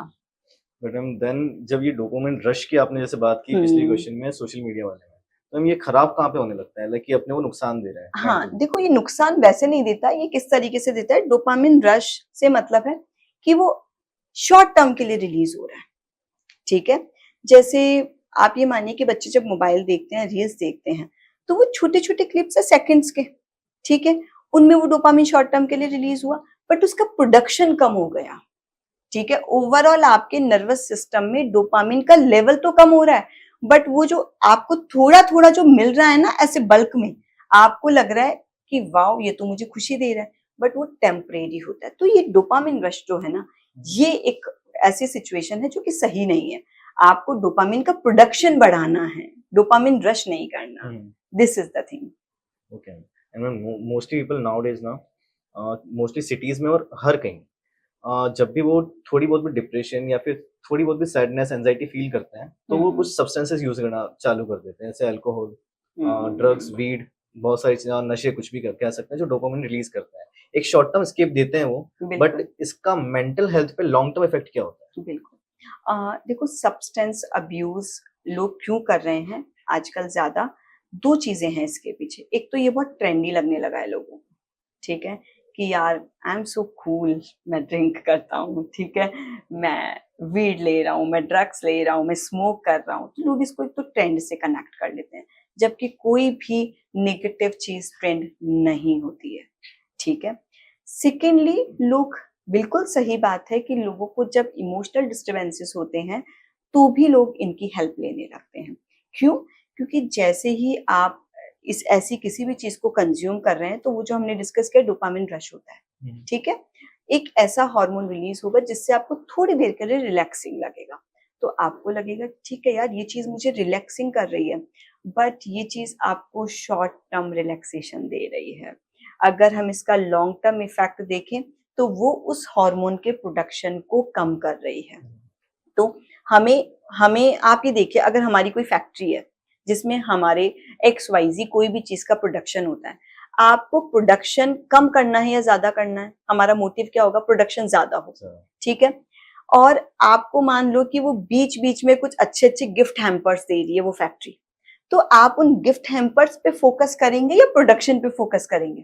Speaker 1: बट मैम देन जब ये डोपामिन रश की आपने जैसे बात की पिछली क्वेश्चन में सोशल मीडिया वाले में, तो हम ये खराब कहाँ पे होने लगता है, लाइक कि अपने को नुकसान दे रहा है
Speaker 2: हाँ,
Speaker 1: mentally?
Speaker 2: देखो ये नुकसान वैसे नहीं देता, ये किस तरीके से देता है। डोपामिन रश से मतलब है कि वो शॉर्ट टर्म के लिए रिलीज हो रहा है, ठीक है। जैसे आप ये मानिए कि बच्चे जब मोबाइल देखते हैं, रील्स देखते हैं, तो वो छोटे छोटे क्लिप्स है सेकंड्स के, ठीक है, उनमें वो डोपामिन शॉर्ट टर्म के लिए रिलीज हुआ, बट उसका प्रोडक्शन कम हो गया, ठीक है। ओवरऑल आपके नर्वस सिस्टम में डोपामिन का लेवल तो कम हो रहा है, बट वो जो आपको थोड़ा थोड़ा जो मिल रहा है ना ऐसे बल्क में, आपको लग रहा है कि वाओ ये तो मुझे खुशी दे रहा है, बट वो टेम्परेरी होता है। तो ये डोपामिन रश जो है ना, ये एक ऐसी सिचुएशन है जो कि सही नहीं है। आपको डोपामिन का प्रोडक्शन बढ़ाना है, डोपामिन रश नहीं करना। This is the thing.
Speaker 1: Okay and mostly people nowadays ना, मोस्टली सिटीज में और हर कहीं, जब भी वो थोड़ी बहुत भी डिप्रेशन या फिर थोड़ी बहुत भी सैडनेस एंजाइटी फील करते हैं तो वो कुछ सब्सटेंसेस यूज करना चालू कर देते हैं, जैसे अल्कोहल, ड्रग्स, वीड, बहुत सारी चीजें, नशे, कुछ भी कह सकते हैं जो डोपामिन रिलीज करते हैं। एक शॉर्ट टर्म एस्केप देते हैं वो, बट इसका मेंटल हेल्थ पे लॉन्ग टर्म इफेक्ट क्या होता है?
Speaker 2: बिल्कुल। देखो सब्सटेंस अब्यूज लोग क्यों कर रहे हैं आजकल ज्यादा, दो चीजें हैं इसके पीछे। एक तो ये बहुत ट्रेंडी लगने लगा है लोगों को, ठीक है, कि यार आई एम सो कूल, मैं ड्रिंक करता हूँ, ठीक है, मैं वीड ले रहा हूँ, मैं ड्रग्स ले रहा हूँ, मैं स्मोक कर रहा हूँ, तो लोग इसको एक तो ट्रेंड से कनेक्ट कर लेते हैं, जबकि कोई भी नेगेटिव चीज ट्रेंड नहीं होती है, ठीक है। सेकेंडली, लोग, बिल्कुल सही बात है कि लोगों को जब इमोशनल डिस्टर्बेंसेस होते हैं तो भी लोग इनकी हेल्प लेने लगते हैं। क्यों? क्योंकि जैसे ही आप इस ऐसी किसी भी चीज को कंज्यूम कर रहे हैं तो वो जो हमने डिस्कस किया डोपामिन रश होता है, ठीक है, एक ऐसा हार्मोन रिलीज होगा जिससे आपको थोड़ी देर के लिए रिलैक्सिंग लगेगा। तो आपको लगेगा ठीक है यार ये चीज मुझे रिलैक्सिंग कर रही है, बट ये चीज आपको शॉर्ट टर्म रिलैक्सेशन दे रही है। अगर हम इसका लॉन्ग टर्म इफेक्ट देखें तो वो उस हार्मोन के प्रोडक्शन को कम कर रही है। तो हमें हमें आप ये देखिए, अगर हमारी कोई फैक्ट्री है जिसमें हमारे XYZ कोई भी चीज का प्रोडक्शन होता है, आपको प्रोडक्शन कम करना है या ज्यादा करना है? हमारा मोटिव क्या होगा? प्रोडक्शन ज्यादा हो, ठीक है। और आपको मान लो कि वो बीच बीच में कुछ अच्छे अच्छे गिफ्ट हैम्पर्स दे रही है वो फैक्ट्री, तो आप उन गिफ्ट हैम्पर्स पे फोकस करेंगे या प्रोडक्शन पे फोकस करेंगे?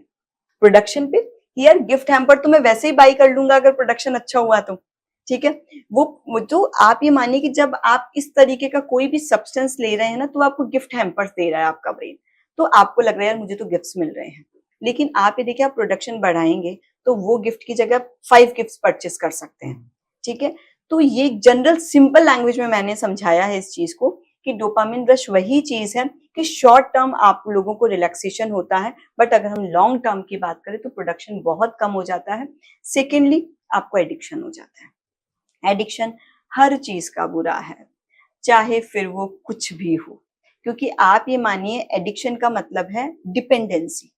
Speaker 2: प्रोडक्शन पे, यार गिफ्ट हैम्पर तो मैं वैसे ही बाई कर लूंगा अगर प्रोडक्शन अच्छा हुआ तो, ठीक है। वो जो आप ये मानिए कि जब आप इस तरीके का कोई भी सब्सटेंस ले रहे हैं ना, तो आपको गिफ्ट हैम्पर्स दे रहा है आपका ब्रेन, तो आपको लग रहा है यार मुझे तो गिफ्ट्स मिल रहे हैं, लेकिन आप ये देखिए आप प्रोडक्शन बढ़ाएंगे तो वो गिफ्ट की जगह 5 गिफ्ट्स परचेस कर सकते हैं, ठीक है। तो ये जनरल सिंपल लैंग्वेज में मैंने समझाया है इस चीज को कि डोपामिन रश वही चीज है कि शॉर्ट टर्म आप लोगों को रिलैक्सेशन होता है, बट अगर हम लॉन्ग टर्म की बात करें तो प्रोडक्शन बहुत कम हो जाता है। सेकेंडली, आपको एडिक्शन हो जाता है। एडिक्शन हर चीज का बुरा है, चाहे फिर वो कुछ भी हो, क्योंकि आप ये मानिए एडिक्शन का मतलब है डिपेंडेंसी।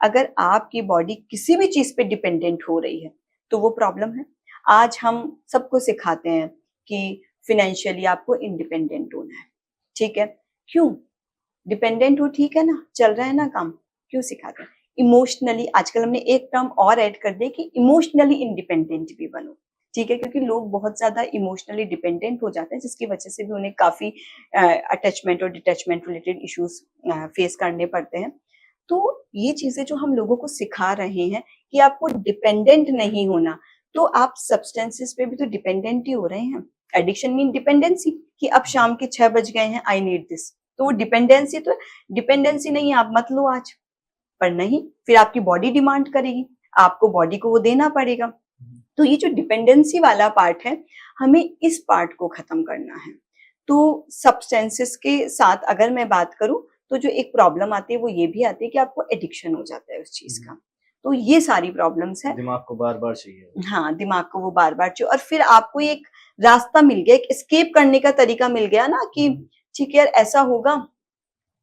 Speaker 2: अगर आपकी बॉडी किसी भी चीज पे डिपेंडेंट हो रही है तो वो प्रॉब्लम है। आज हम सबको सिखाते हैं कि फिनेंशियली आपको इंडिपेंडेंट होना है, ठीक है, क्यों? डिपेंडेंट हो, ठीक है ना, चल रहा है ना काम, क्यों सिखाते हैं? इमोशनली, आजकल हमने एक टर्म और ऐड कर दिया कि इमोशनली इंडिपेंडेंट भी बनो, ठीक है, क्योंकि लोग बहुत ज्यादा इमोशनली डिपेंडेंट हो जाते हैं जिसकी वजह से भी उन्हें काफी अटैचमेंट और डिटैचमेंट रिलेटेड इश्यूज फेस करने पड़ते हैं। तो ये चीजें जो हम लोगों को सिखा रहे हैं कि आपको डिपेंडेंट नहीं होना, तो आप सब्सटेंसेस पे भी तो डिपेंडेंट ही हो रहे हैं। एडिक्शन मीन डिपेंडेंसी, कि अब शाम के 6 बज गए हैं, आई नीड दिस, तो वो डिपेंडेंसी, तो डिपेंडेंसी नहीं आप मत लो आज, पर नहीं, फिर आपकी बॉडी डिमांड करेगी, आपको बॉडी को वो देना पड़ेगा। तो ये जो डिपेंडेंसी वाला पार्ट है, हमें इस पार्ट को खत्म करना है। तो सब्सटेंसेस के साथ अगर मैं बात करूं तो जो एक प्रॉब्लम आती है वो ये भी आती है कि आपको एडिक्शन हो जाता है उस चीज का। तो ये सारी प्रॉब्लम्स है।
Speaker 1: दिमाग को बार बार चाहिए।
Speaker 2: हाँ, दिमाग को वो बार बार चाहिए, और फिर आपको एक रास्ता मिल गया, एक एस्केप करने का तरीका मिल गया ना कि ठीक है यार ऐसा होगा,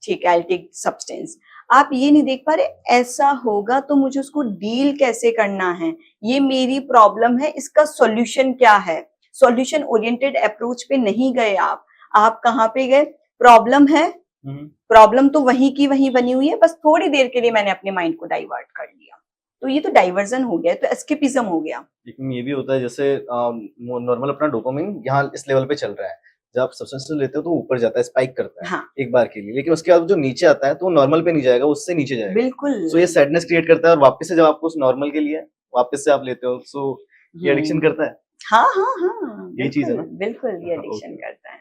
Speaker 2: ठीक है आई टेक सब्सटेंस। आप ये नहीं देख पा रहे ऐसा होगा तो मुझे उसको डील कैसे करना है, ये मेरी प्रॉब्लम है, इसका सॉल्यूशन क्या है। सॉल्यूशन ओरिएंटेड अप्रोच पे नहीं गए आप कहाँ पे गए, प्रॉब्लम है, प्रॉब्लम तो वहीं की वहीं बनी हुई है, बस थोड़ी देर के लिए मैंने अपने माइंड को डाइवर्ट कर लिया, तो ये तो डाइवर्जन हो गया, तो एस्केपिज्म हो गया।
Speaker 1: लेकिन ये भी होता है जैसे नॉर्मल अपना डोपामिन यहाँ इस लेवल पे चल रहा है, जब आप सब्सटेंस लेते हो तो ऊपर जाता है, स्पाइक करता है।
Speaker 2: हाँ,
Speaker 1: एक बार के लिए, लेकिन उसके बाद जो नीचे आता है तो वो नॉर्मल पे नहीं जाएगा, उससे नीचे जाएगा।
Speaker 2: बिल्कुल।
Speaker 1: सो ये सैडनेस क्रिएट करता है, और वापस से जब आपको उस नॉर्मल के लिए वापस से आप लेते हो, सो ये एडिक्शन करता है।
Speaker 2: हाँ हाँ हाँ,
Speaker 1: यही चीज है ना?
Speaker 2: बिल्कुल ये एडिक्शन
Speaker 1: ओके
Speaker 2: करता है।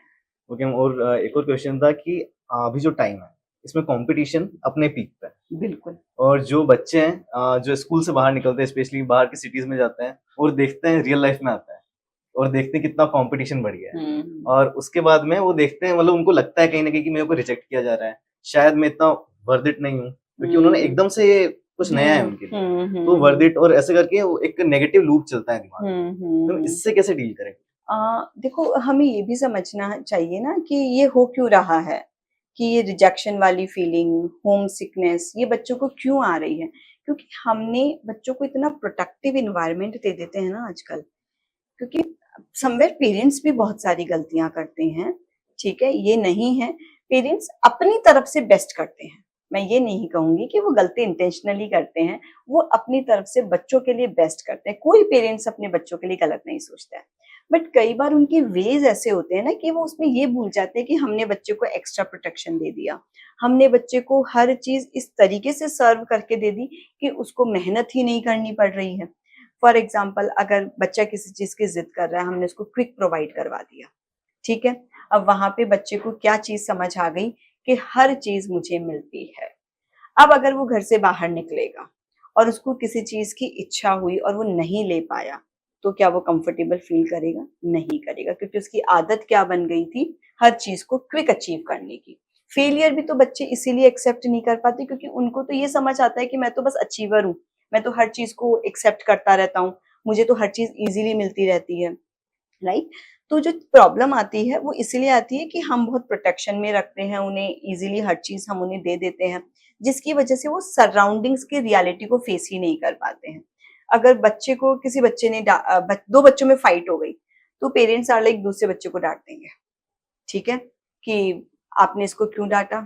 Speaker 1: ओके। और एक और क्वेश्चन था कि अभी जो टाइम है इसमें कंपटीशन अपने पीक पे है,
Speaker 2: बिल्कुल।
Speaker 1: और जो बच्चे हैं जो स्कूल से बाहर निकलते हैं, स्पेशली बाहर की सिटीज में जाते हैं और देखते हैं रियल लाइफ में आता है और देखते हैं कितना कंपटीशन बढ़ गया है, और उसके बाद में वो देखते हैं, मतलब उनको लगता है कहीं ना कहीं कि मेरे को रिजेक्ट किया जा रहा है, शायद मैं इतना वर्थ इट नहीं हूँ, क्योंकि उन्होंने एकदम से ये कुछ नया है उनके लिए, तो वर्थ इट, और ऐसे करके वो एक नेगेटिव लूप चलता है दिमाग में। तो इससे कैसे डील करें?
Speaker 2: देखो हमें ये भी समझना चाहिए ना कि ये हो क्यों रहा है, कि ये रिजेक्शन वाली फीलिंग, होम सिकनेस ये बच्चों को क्यों आ रही है, क्योंकि हमने बच्चों को इतना प्रोटेक्टिव इन्वायरमेंट दे देते हैं ना आजकल, क्योंकि समवेयर पेरेंट्स भी बहुत सारी गलतियां करते हैं, ठीक है, ये नहीं है, पेरेंट्स अपनी तरफ से बेस्ट करते हैं, मैं ये नहीं कहूंगी कि वो गलती इंटेंशनली करते हैं, वो अपनी तरफ से बच्चों के लिए बेस्ट करते हैं, कोई पेरेंट्स अपने बच्चों के लिए गलत नहीं सोचता है, बट कई बार उनके वेज ऐसे होते हैं ना कि वो उसमें ये भूल जाते हैं कि हमने बच्चे को एक्स्ट्रा प्रोटेक्शन दे दिया, हमने बच्चे को हर चीज इस तरीके से सर्व करके दे दी कि उसको मेहनत ही नहीं करनी पड़ रही है। फॉर एग्जाम्पल, अगर बच्चा किसी चीज की जिद कर रहा है, हमने उसको क्विक प्रोवाइड करवा दिया, ठीक है, अब वहां पे बच्चे को क्या चीज समझ आ गई कि हर चीज मुझे मिलती है। अब अगर वो घर से बाहर निकलेगा और उसको किसी चीज की इच्छा हुई और वो नहीं ले पाया, तो क्या वो कंफर्टेबल फील करेगा? नहीं करेगा, क्योंकि उसकी आदत क्या बन गई थी, हर चीज को क्विक अचीव करने की। फेलियर भी तो बच्चे इसीलिए एक्सेप्ट नहीं कर पाते क्योंकि उनको तो ये समझ आता है कि मैं तो बस अचीवर हूँ, मैं तो हर चीज को एक्सेप्ट करता रहता हूँ, मुझे तो हर चीज इजीली मिलती रहती है, राइट। तो जो प्रॉब्लम आती है वो इसीलिए आती है कि हम बहुत प्रोटेक्शन में रखते हैं उन्हें, इजीली हर चीज हम उन्हें दे देते हैं, जिसकी वजह से वो सराउंडिंग्स की रियलिटी को फेस ही नहीं कर पाते हैं। अगर बच्चे को किसी बच्चे ने दो बच्चों में फाइट हो गई, तो पेरेंट्स आर लाइक दूसरे बच्चे को डांट देंगे, ठीक है, कि आपने इसको क्यों डांटा,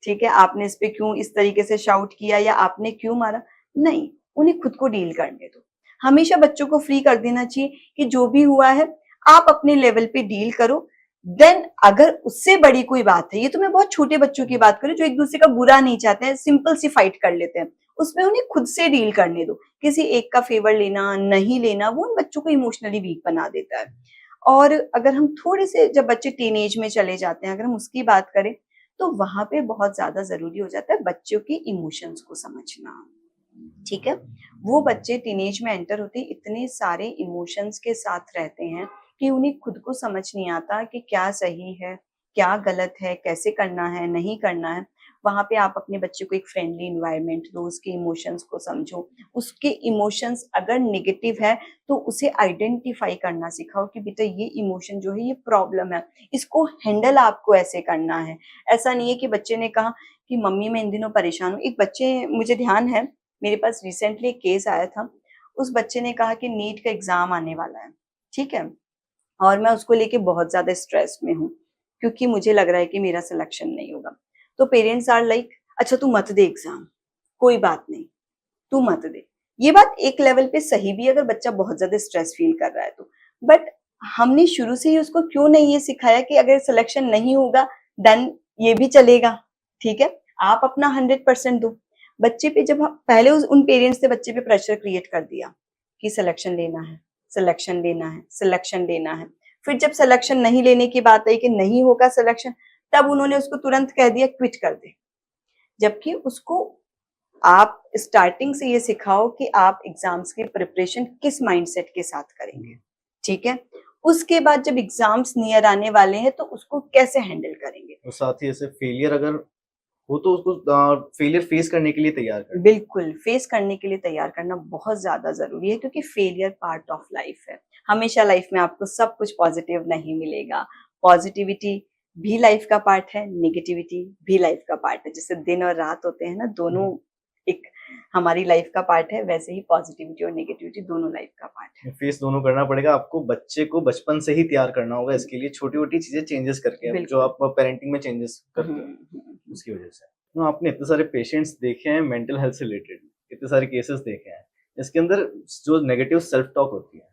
Speaker 2: ठीक है, आपने इस पे क्यों इस तरीके से शाउट किया या आपने क्यों मारा। नहीं, उन्हें खुद को डील करने दो। हमेशा बच्चों को फ्री कर देना चाहिए कि जो भी हुआ है आप अपने लेवल पे डील करो, देन अगर उससे बड़ी कोई बात है, ये तो मैं बहुत छोटे बच्चों की बात करूं जो एक दूसरे का बुरा नहीं चाहते हैं, सिंपल सी फाइट कर लेते हैं, उसमें उन्हें खुद से डील करने दो। किसी एक का फेवर लेना नहीं लेना वो उन बच्चों को इमोशनली वीक बना देता है। और अगर हम थोड़े से, जब बच्चे टीनेज में चले जाते हैं, अगर हम उसकी बात करें, तो वहां पे बहुत ज्यादा जरूरी हो जाता है बच्चों के इमोशंस को समझना, ठीक है। वो बच्चे टीनेज में एंटर होते इतने सारे इमोशंस के साथ रहते हैं कि उन्हें खुद को समझ नहीं आता कि क्या सही है, क्या गलत है, कैसे करना है, नहीं करना है। वहां पे आप अपने बच्चे को एक फ्रेंडली इन्वायरमेंट दो, उसके इमोशंस को समझो, उसके इमोशंस अगर नेगेटिव है तो उसे आइडेंटिफाई करना सिखाओ कि बेटा ये इमोशन जो है ये प्रॉब्लम है, इसको हैंडल आपको ऐसे करना है। ऐसा नहीं है कि बच्चे ने कहा कि मम्मी मैं इन दिनों परेशान हूँ। एक बच्चे, मुझे ध्यान है, मेरे पास रिसेंटली एक केस आया था, उस बच्चे ने कहा कि नीट का एग्जाम आने वाला है, ठीक है, और मैं उसको लेके बहुत ज्यादा स्ट्रेस में हूँ क्योंकि मुझे लग रहा है कि मेरा सिलेक्शन नहीं होगा। तो पेरेंट्स आर लाइक, अच्छा तू मत दे एग्जाम, कोई बात नहीं, तू मत दे। ये बात एक लेवल पे सही भी है अगर बच्चा बहुत ज्यादा स्ट्रेस फील कर रहा है तो, बट हमने शुरू से ही उसको क्यों नहीं ये सिखाया कि अगर सिलेक्शन नहीं होगा देन ये भी चलेगा, ठीक है, आप अपना 100% दो। बच्चे पे जब पहले उन पेरेंट्स ने बच्चे पे प्रेशर क्रिएट कर दिया कि सिलेक्शन लेना है, सिलेक्शन लेना है, सिलेक्शन लेना है, फिर जब सिलेक्शन नहीं लेने की बात आई कि नहीं होगा सिलेक्शन, तब उन्होंने उसको तुरंत कह दिया क्विट कर दे। जबकि उसको आप स्टार्टिंग से ये सिखाओ कि आप एग्जाम्स की प्रिपरेशन किस माइंडसेट के साथ करेंगे, ठीक है, उसके बाद जब एग्जाम्स नियर आने वाले हैं तो उसको कैसे हैंडल करेंगे।
Speaker 1: और साथ ही ऐसे फेलियर अगर वो तो उसको फेलियर फेस करने के लिए तैयार कर।
Speaker 2: बिल्कुल, फेस करने के लिए तैयार करना बहुत ज़्यादा ज़रूरी है क्योंकि फेलियर पार्ट ऑफ लाइफ है। हमेशा लाइफ में आपको सब कुछ पॉज़िटिव नहीं मिलेगा। पॉज़िटिविटी भी लाइफ का पार्ट है, नेगेटिविटी भी लाइफ का पार्ट है। जैसे दिन और रात होते हैं ना, दोनों एक हमारी लाइफ का पार्ट है, वैसे ही पॉज़िटिविटी और नेगेटिविटी दोनों लाइफ का पार्ट है।
Speaker 1: फेस दोनों करना पड़ेगा आपको, बच्चे को बचपन से ही तैयार करना होगा इसके लिए, छोटी-छोटी चीज़ें चेंजेस करके, जो
Speaker 2: बिल्कुल।
Speaker 1: आप पेरेंटिंग में चेंजेस करते हो, उसकी वजह से। तो आपने इतने सारे पेशेंट्स देखे हैं मेंटल हेल्थ से रिलेटेड, इतने सारे केसेस देखे हैं, इसके अंदर जो नेगेटिव सेल्फ टॉक होती है,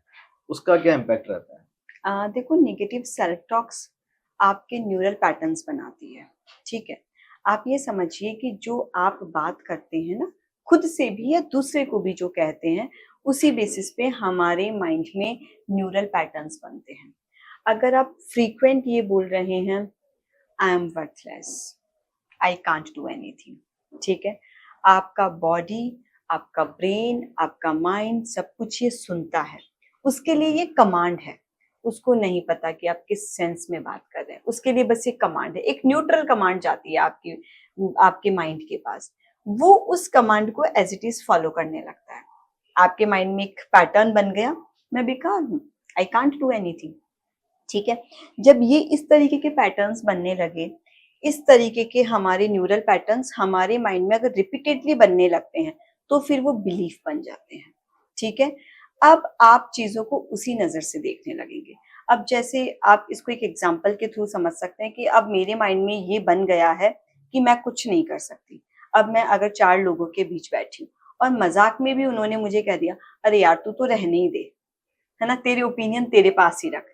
Speaker 1: उसका क्या इम्पैक्ट रहता है?
Speaker 2: देखो नेगेटिव सेल्फ टॉक्स आपके न्यूरल पैटर्न्स बनाती है, ठीक है? आप ये समझिए कि जो आप बात करते हैं ना, खुद से भी या दूसरे को भी जो कहते हैं, उसी बेसिस पे हमारे माइंड में न्यूरल पैटर्न्स बनते हैं। अगर आप फ्रीक्वेंट ये बोल रहे हैं, I am worthless, I can't do anything, ठीक है? आपका बॉडी, आपका ब्रेन, आपका माइंड सब कुछ ये सुनता है। उसके लिए ये कमांड है। उसको नहीं पता कि आप किस सेंस में बात कर रहे हैं। उसके लिए बस ये कमांड है। एक न्यूट्रल कमांड जाती है आपके माइंड के पास। वो उस कमांड को एज़ इट इज़ फॉलो करने लगता है। आपके माइंड में एक पैटर्न बन गया, मैं बेकार हूँ, आई कांट डू एनीथिंग, ठीक है? जब ये इस तरीके के पैटर्न्स बनने लगे, इस तरीके के हमारे न्यूरल पैटर्न्स हमारे माइंड में अगर रिपीटेडली बनने लगते हैं, तो फिर वो बिलीफ बन जाते हैं, ठीक है? अब आप चीज़ों को उसी नज़र से देखने लगेंगे। अब जैसे आप इसको एक एग्ज़ाम्पल के थ्रू समझ सकते हैं कि अब मेरे माइंड में ये बन गया है कि मैं कुछ नहीं कर सकती। अब मैं अगर 4 लोगों के बीच बैठी हूँ और मज़ाक में भी उन्होंने मुझे कह दिया, "अरे यार, तू तो रहने ही दे, है ना? तेरे ओपिनियन तेरे पास ही रख।"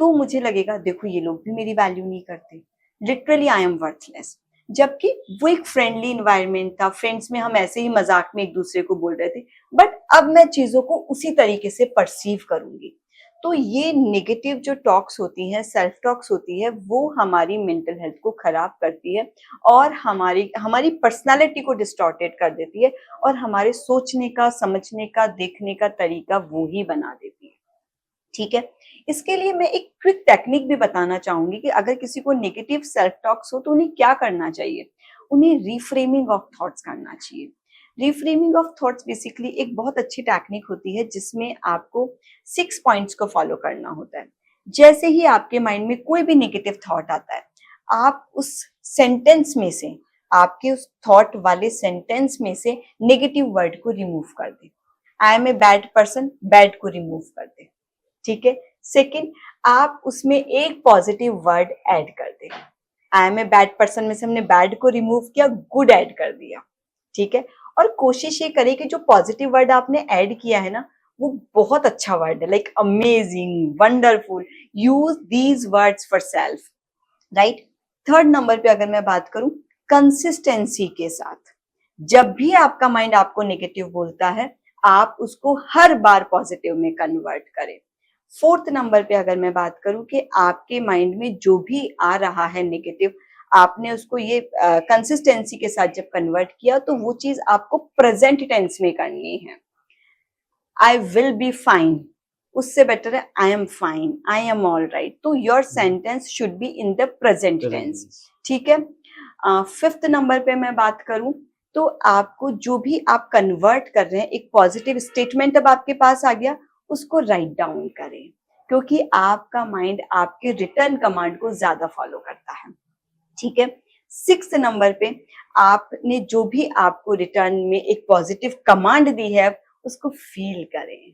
Speaker 2: तो मुझे लगेगा देखो ये लोग भी मेरी वैल्यू नहीं करते, लिटरली आई एम वर्थलेस। जबकि वो एक फ्रेंडली इन्वायरमेंट था, फ्रेंड्स में हम ऐसे ही मजाक में एक दूसरे को बोल रहे थे, बट अब मैं चीजों को उसी तरीके से परसीव करूंगी। तो ये नेगेटिव जो टॉक्स होती हैं, सेल्फ टॉक्स होती है, वो हमारी मेंटल हेल्थ को खराब करती है और हमारी हमारी पर्सनालिटी को डिस्टॉर्टेड कर देती है और हमारे सोचने का, समझने का, देखने का तरीका वो ही बना देती है, ठीक है? इसके लिए मैं एक क्विक टेक्निक भी बताना चाहूंगी कि अगर किसी को नेगेटिव सेल्फ टॉक्स हो तो उन्हें क्या करना चाहिए। उन्हें रिफ्रेमिंग ऑफ थॉट्स करना चाहिए। रिफ्रेमिंग ऑफ थॉट्स बेसिकली एक बहुत अच्छी टेक्निक होती है जिसमें आपको 6 पॉइंट्स को फॉलो करना होता है। जैसे ही आपके माइंड में कोई भी नेगेटिव थॉट आता है, आप उस सेंटेंस में से, आपके उस थॉट वाले सेंटेंस में से नेगेटिव वर्ड को रिमूव कर दें। I am a bad person, bad को रिमूव कर दें, ठीक है? सेकंड, आप उसमें एक पॉजिटिव वर्ड ऐड कर दें। I am a bad person में से हमने बैड को रिमूव किया, गुड ऐड कर दिया, ठीक है? और कोशिश ये करें कि जो पॉजिटिव वर्ड आपने ऐड किया है ना, वो बहुत अच्छा वर्ड है, like amazing, wonderful. Use these words for self, right? Third number पे अगर मैं बात करूं, कंसिस्टेंसी के साथ, जब भी आपका माइंड आपको नेगेटिव बोलता है, आप उसको हर बार पॉजिटिव में कन्वर्ट करें। फोर्थ नंबर पे अगर मैं बात करूं कि आपके माइंड में जो भी आ रहा है नेगेटिव, आपने उसको ये कंसिस्टेंसी के साथ जब कन्वर्ट किया तो वो चीज आपको प्रेजेंट टेंस में करनी है। आई विल बी फाइन, उससे बेटर है I am fine, I am all right. तो your sentence should be in the present tense, ठीक है? फिफ्थ नंबर पे मैं बात करूं तो आपको जो भी आप कन्वर्ट कर रहे हैं, एक पॉजिटिव स्टेटमेंट अब आपके पास आ गया, उसको राइट डाउन करें, क्योंकि आपका माइंड आपके रिटर्न कमांड को ज्यादा फॉलो करता है, ठीक है? सिक्स्थ नंबर पे आपने जो भी आपको रिटर्न में एक पॉजिटिव कमांड दी है, उसको फील करें।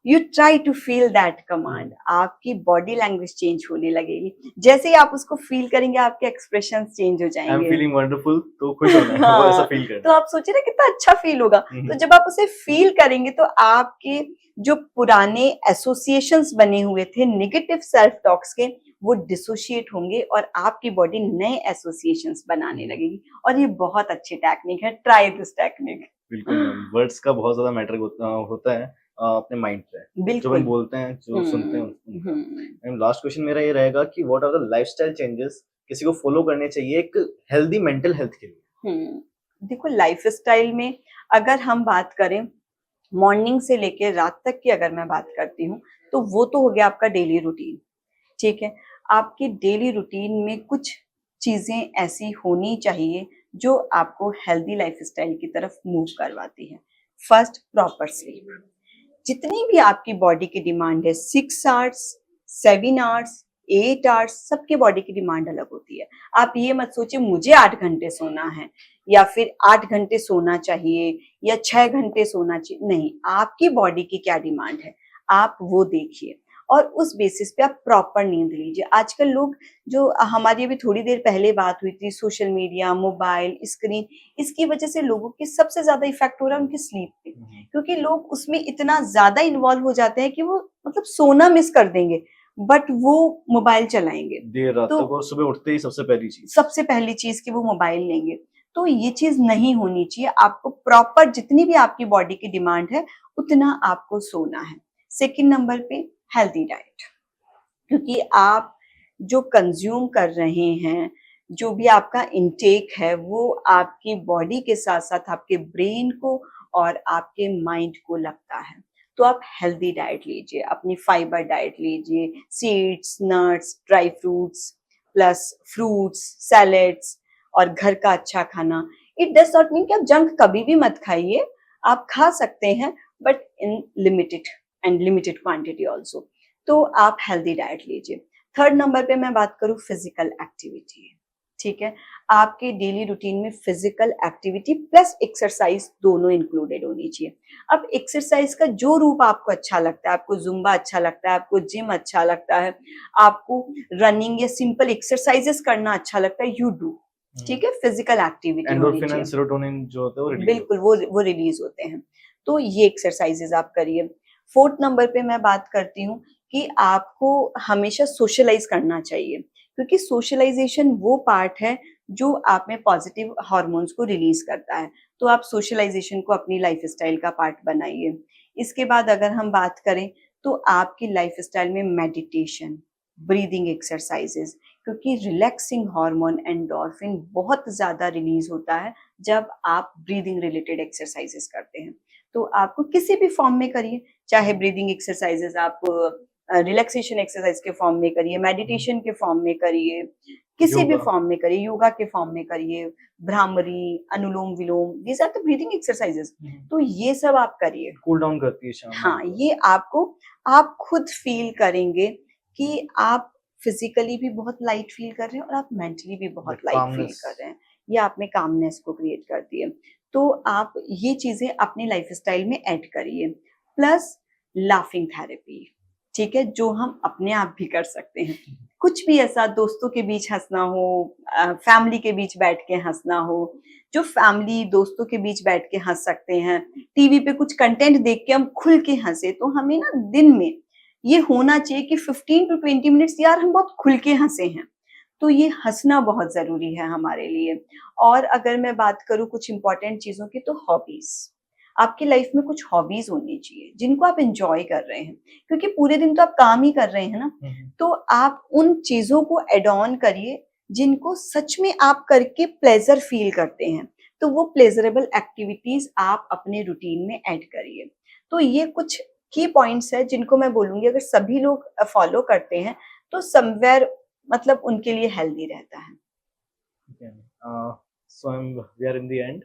Speaker 2: You try to feel that command. आपकी बॉडी लैंग्वेज चेंज होने लगेगी। जैसे ही आप उसको फील करेंगे, आपके एक्सप्रेशन चेंज हो
Speaker 1: आई एम
Speaker 2: जाएंगे।
Speaker 1: फीलिंग वंडरफुल, तो खुश होना है, वो ऐसा फील करना
Speaker 2: तो आप सोचिए ना कितना अच्छा फील होगा। तो जब आप उसे फील करेंगे तो आपके जो पुराने एसोसिएशंस बने हुए थे नेगेटिव सेल्फ टॉक्स के, वो डिसोशिएट होंगे और आपकी बॉडी नए एसोसिएशंस बनाने लगेगी। और ये बहुत अच्छी टेक्निक है, ट्राई दिस टेक्निक।
Speaker 1: बिल्कुल मैम, वर्ड्स का बहुत ज्यादा मैटर होता है अपने माइंड पे, जो हम
Speaker 2: बिल्कुल।
Speaker 1: बोलते हैं, जो सुनते हैं उनका।
Speaker 2: हम्म।
Speaker 1: एंड लास्ट क्वेश्चन मेरा ये रहेगा कि what are the lifestyle changes किसी को फॉलो करने चाहिए एक हेल्दी मेंटल हेल्थ के लिए?
Speaker 2: देखो लाइफस्टाइल में अगर हम बात करें, मॉर्निंग से लेकर रात तक की अगर मैं बात करती हूँ, तो वो तो हो गया आपका डेली रूटीन, ठीक है? आपकी डेली रूटीन में कुछ चीजें ऐसी होनी चाहिए जो आपको हेल्दी लाइफस्टाइल की तरफ मूव करवाती है। First, proper sleep. जितनी भी आपकी बॉडी की डिमांड है, 6 आवर्स, 7 आवर्स, 8 आवर्स, सबके बॉडी की डिमांड अलग होती है। आप ये मत सोचिए मुझे 8 घंटे सोना है या फिर 8 घंटे सोना चाहिए या 6 घंटे सोना चाहिए, नहीं, आपकी बॉडी की क्या डिमांड है आप वो देखिए और उस बेसिस पे आप प्रॉपर नींद लीजिए। आजकल लोग, जो हमारी अभी थोड़ी देर पहले बात हुई थी, सोशल मीडिया, मोबाइल, स्क्रीन, इसकी वजह से लोगों के सबसे ज्यादा इफेक्ट हो रहा है उनकी स्लीप पे, क्योंकि लोग उसमें इतना ज्यादा इन्वॉल्व हो जाते हैं कि वो मतलब सोना मिस कर देंगे बट वो मोबाइल चलाएंगे
Speaker 1: देर रात
Speaker 2: तो
Speaker 1: तक और सुबह उठते ही
Speaker 2: सबसे पहली चीज कि वो मोबाइल लेंगे। तो ये चीज नहीं होनी चाहिए। आपको प्रॉपर जितनी भी आपकी बॉडी की डिमांड है उतना आपको सोना है। सेकंड नंबर पे हेल्दी डाइट, क्योंकि आप जो कंज्यूम कर रहे हैं, जो भी आपका इनटेक है, वो आपकी बॉडी के साथ साथ आपके ब्रेन को और आपके माइंड को लगता है। तो आप हेल्दी डाइट लीजिए, अपनी फाइबर डाइट लीजिए, seeds, nuts, dry fruits plus fruits, salads और घर का अच्छा खाना। इट डज नॉट मीन कि आप जंक कभी भी मत खाइए, आप खा सकते हैं but in limited quantity also. तो आप हेल्दी डाइट लीजिए। थर्ड नंबर पे मैं बात करूं फिजिकल एक्टिविटी, ठीक है, आपके डेली रूटीन में फिजिकल एक्टिविटी प्लस एक्सरसाइज दोनों इंक्लूडेड होनी चाहिए। अब एक्सरसाइज का जो रूप आपको अच्छा लगता है, आपको जुम्बा अच्छा लगता है, आपको जिम अच्छा लगता है, आपको रनिंग या सिंपल एक्सरसाइजेस करना अच्छा लगता है, यू डू, ठीक है, physical activity
Speaker 1: endorphin and serotonin जो होते हैं वो
Speaker 2: बिल्कुल वो रिलीज होते हैं। तो ये एक्सरसाइजेस आप करिए। फोर्थ नंबर पे मैं बात करती हूँ कि आपको हमेशा सोशलाइज करना चाहिए, क्योंकि सोशलाइजेशन वो पार्ट है जो आप में पॉजिटिव हार्मोन्स को रिलीज करता है। तो आप सोशलाइजेशन को अपनी लाइफस्टाइल का पार्ट बनाइए। इसके बाद अगर हम बात करें तो आपकी लाइफस्टाइल में मेडिटेशन, ब्रीदिंग एक्सरसाइजेस, क्योंकि रिलैक्सिंग हार्मोन एंडोर्फिन बहुत ज्यादा रिलीज होता है जब आप ब्रीदिंग रिलेटेड एक्सरसाइजेस करते हैं। तो आपको किसी भी फॉर्म में करिए, चाहे ब्रीदिंग एक्सरसाइजेस आप रिलैक्सेशन एक्सरसाइज के फॉर्म में करिए, मेडिटेशन के फॉर्म में करिए, किसी भी फॉर्म में करिए, योगा के फॉर्म में करिए, Bhramari, Anulom Vilom, these are the breathing exercises. तो ये सब आप करिए,
Speaker 1: कूल डाउन करती है शाम में।
Speaker 2: हाँ, ये आपको, आप खुद फील करेंगे कि आप फिजिकली भी बहुत लाइट फील कर रहे हैं और आप मेंटली भी बहुत लाइट फील कर रहे हैं। ये आप में कामनेस को क्रिएट करती है। तो आप ये चीजें अपनी लाइफस्टाइल में ऐड करिए। प्लस लाफिंग थेरेपी, ठीक है, जो हम अपने आप भी कर सकते हैं। कुछ भी ऐसा, दोस्तों के बीच हंसना हो, फैमिली के बीच बैठ के हंसना हो, जो फैमिली दोस्तों के बीच बैठ के हंस सकते हैं, टीवी पे कुछ कंटेंट देख के हम खुल के हंसे, तो हमें ना दिन में ये होना चाहिए कि 15 to 20 मिनट्स यार हम बहुत खुल के हंसे हैं। तो ये हंसना बहुत जरूरी है हमारे लिए। और अगर मैं बात करूं कुछ इंपॉर्टेंट चीजों की, तो हॉबीज, आपकी लाइफ में कुछ हॉबीज होनी चाहिए जिनको आप एंजॉय कर रहे हैं, क्योंकि पूरे दिन तो आप काम ही कर रहे हैं ना। तो आप उन चीजों को एड ऑन करिए जिनको सच में आप करके प्लेजर फील करते हैं। तो वो प्लेजरेबल एक्टिविटीज आप अपने रूटीन में ऐड करिए। तो ये कुछ की पॉइंट्स है जिनको मैं बोलूंगी अगर सभी लोग फॉलो करते हैं तो समवेयर मतलब उनके लिए हेल्दी रहता है।
Speaker 1: So we are in the end,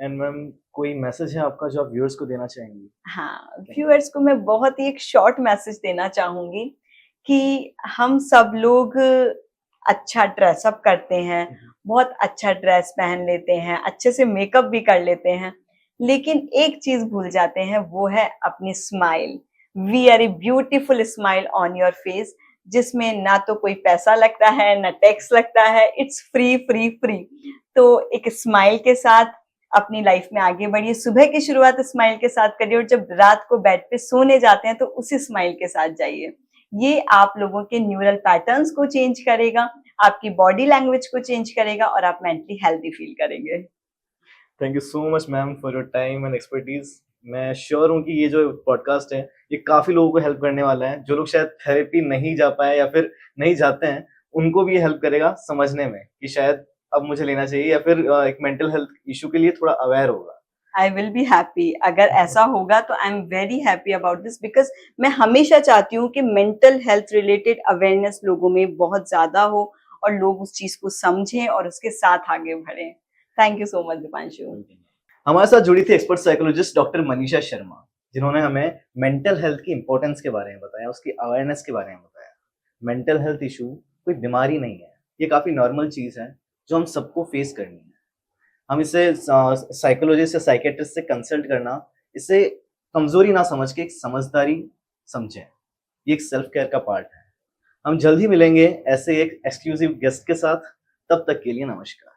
Speaker 1: and ma'am कोई मैसेज है आपका जो आप व्यूअर्स को देना चाहेंगी?
Speaker 2: हाँ, व्यूअर्स को मैं बहुत ही एक शॉर्ट मैसेज देना चाहूंगी कि हम सब लोग अच्छा ड्रेसअप करते हैं, बहुत अच्छा ड्रेस पहन लेते हैं, अच्छे से मेकअप भी कर लेते हैं, लेकिन एक चीज भूल जाते हैं, वो है अपनी smile. Wear A beautiful smile on your face, जिसमें ना तो कोई पैसा लगता है ना टैक्स लगता है, इट्स फ्री फ्री फ्री। तो एक स्माइल के साथ अपनी लाइफ में आगे बढ़िए। सुबह की शुरुआत स्माइल के साथ करिए और जब रात को बेड पे सोने जाते हैं तो उसी स्माइल के साथ जाइए। ये आप लोगों के न्यूरल पैटर्न्स को चेंज करेगा, आपकी बॉडी लैंग्वेज को चेंज करेगा और आप मेंटली हेल्दी फील करेंगे।
Speaker 1: Thank you so much ma'am for your time and expertise. मैं श्योर हूँ कि ये जो पॉडकास्ट है ये काफी लोगों को हेल्प करने वाला है। जो लोग शायद थेरेपी नहीं जा पाए या फिर नहीं जाते हैं, उनको भी ये हेल्प करेगा समझने में कि शायद अब मुझे लेना चाहिए, या फिर एक मेंटल हेल्थ इशू के लिए थोड़ा अवेयर होगा।
Speaker 2: आई विल बी हैप्पी अगर ऐसा होगा, तो I am very happy about this, because मैं हमेशा चाहती हूँ कि मेंटल हेल्थ रिलेटेड अवेयरनेस लोगों में बहुत ज्यादा हो और लोग उस चीज को समझें और उसके साथ आगे बढ़ें। Thank you so much Deepanshu.
Speaker 1: हमारे साथ जुड़ी थी expert psychologist doctor Manisha Sharma, जिन्होंने हमें मेंटल हेल्थ की इंपॉर्टेंस के बारे में बताया, उसकी अवेयरनेस के बारे में बताया। मेंटल हेल्थ इशू कोई बीमारी नहीं है, ये काफी नॉर्मल चीज है जो हम सबको फेस करनी है। हम इसे साइकोलॉजिस्ट या साइकेट्रिस्ट से कंसल्ट करना, इसे कमजोरी ना समझ के एक समझदारी समझें। ये एक सेल्फ केयर का पार्ट है। हम जल्द ही मिलेंगे ऐसे एक एक्सक्लूसिव गेस्ट के साथ। तब तक के लिए नमस्कार।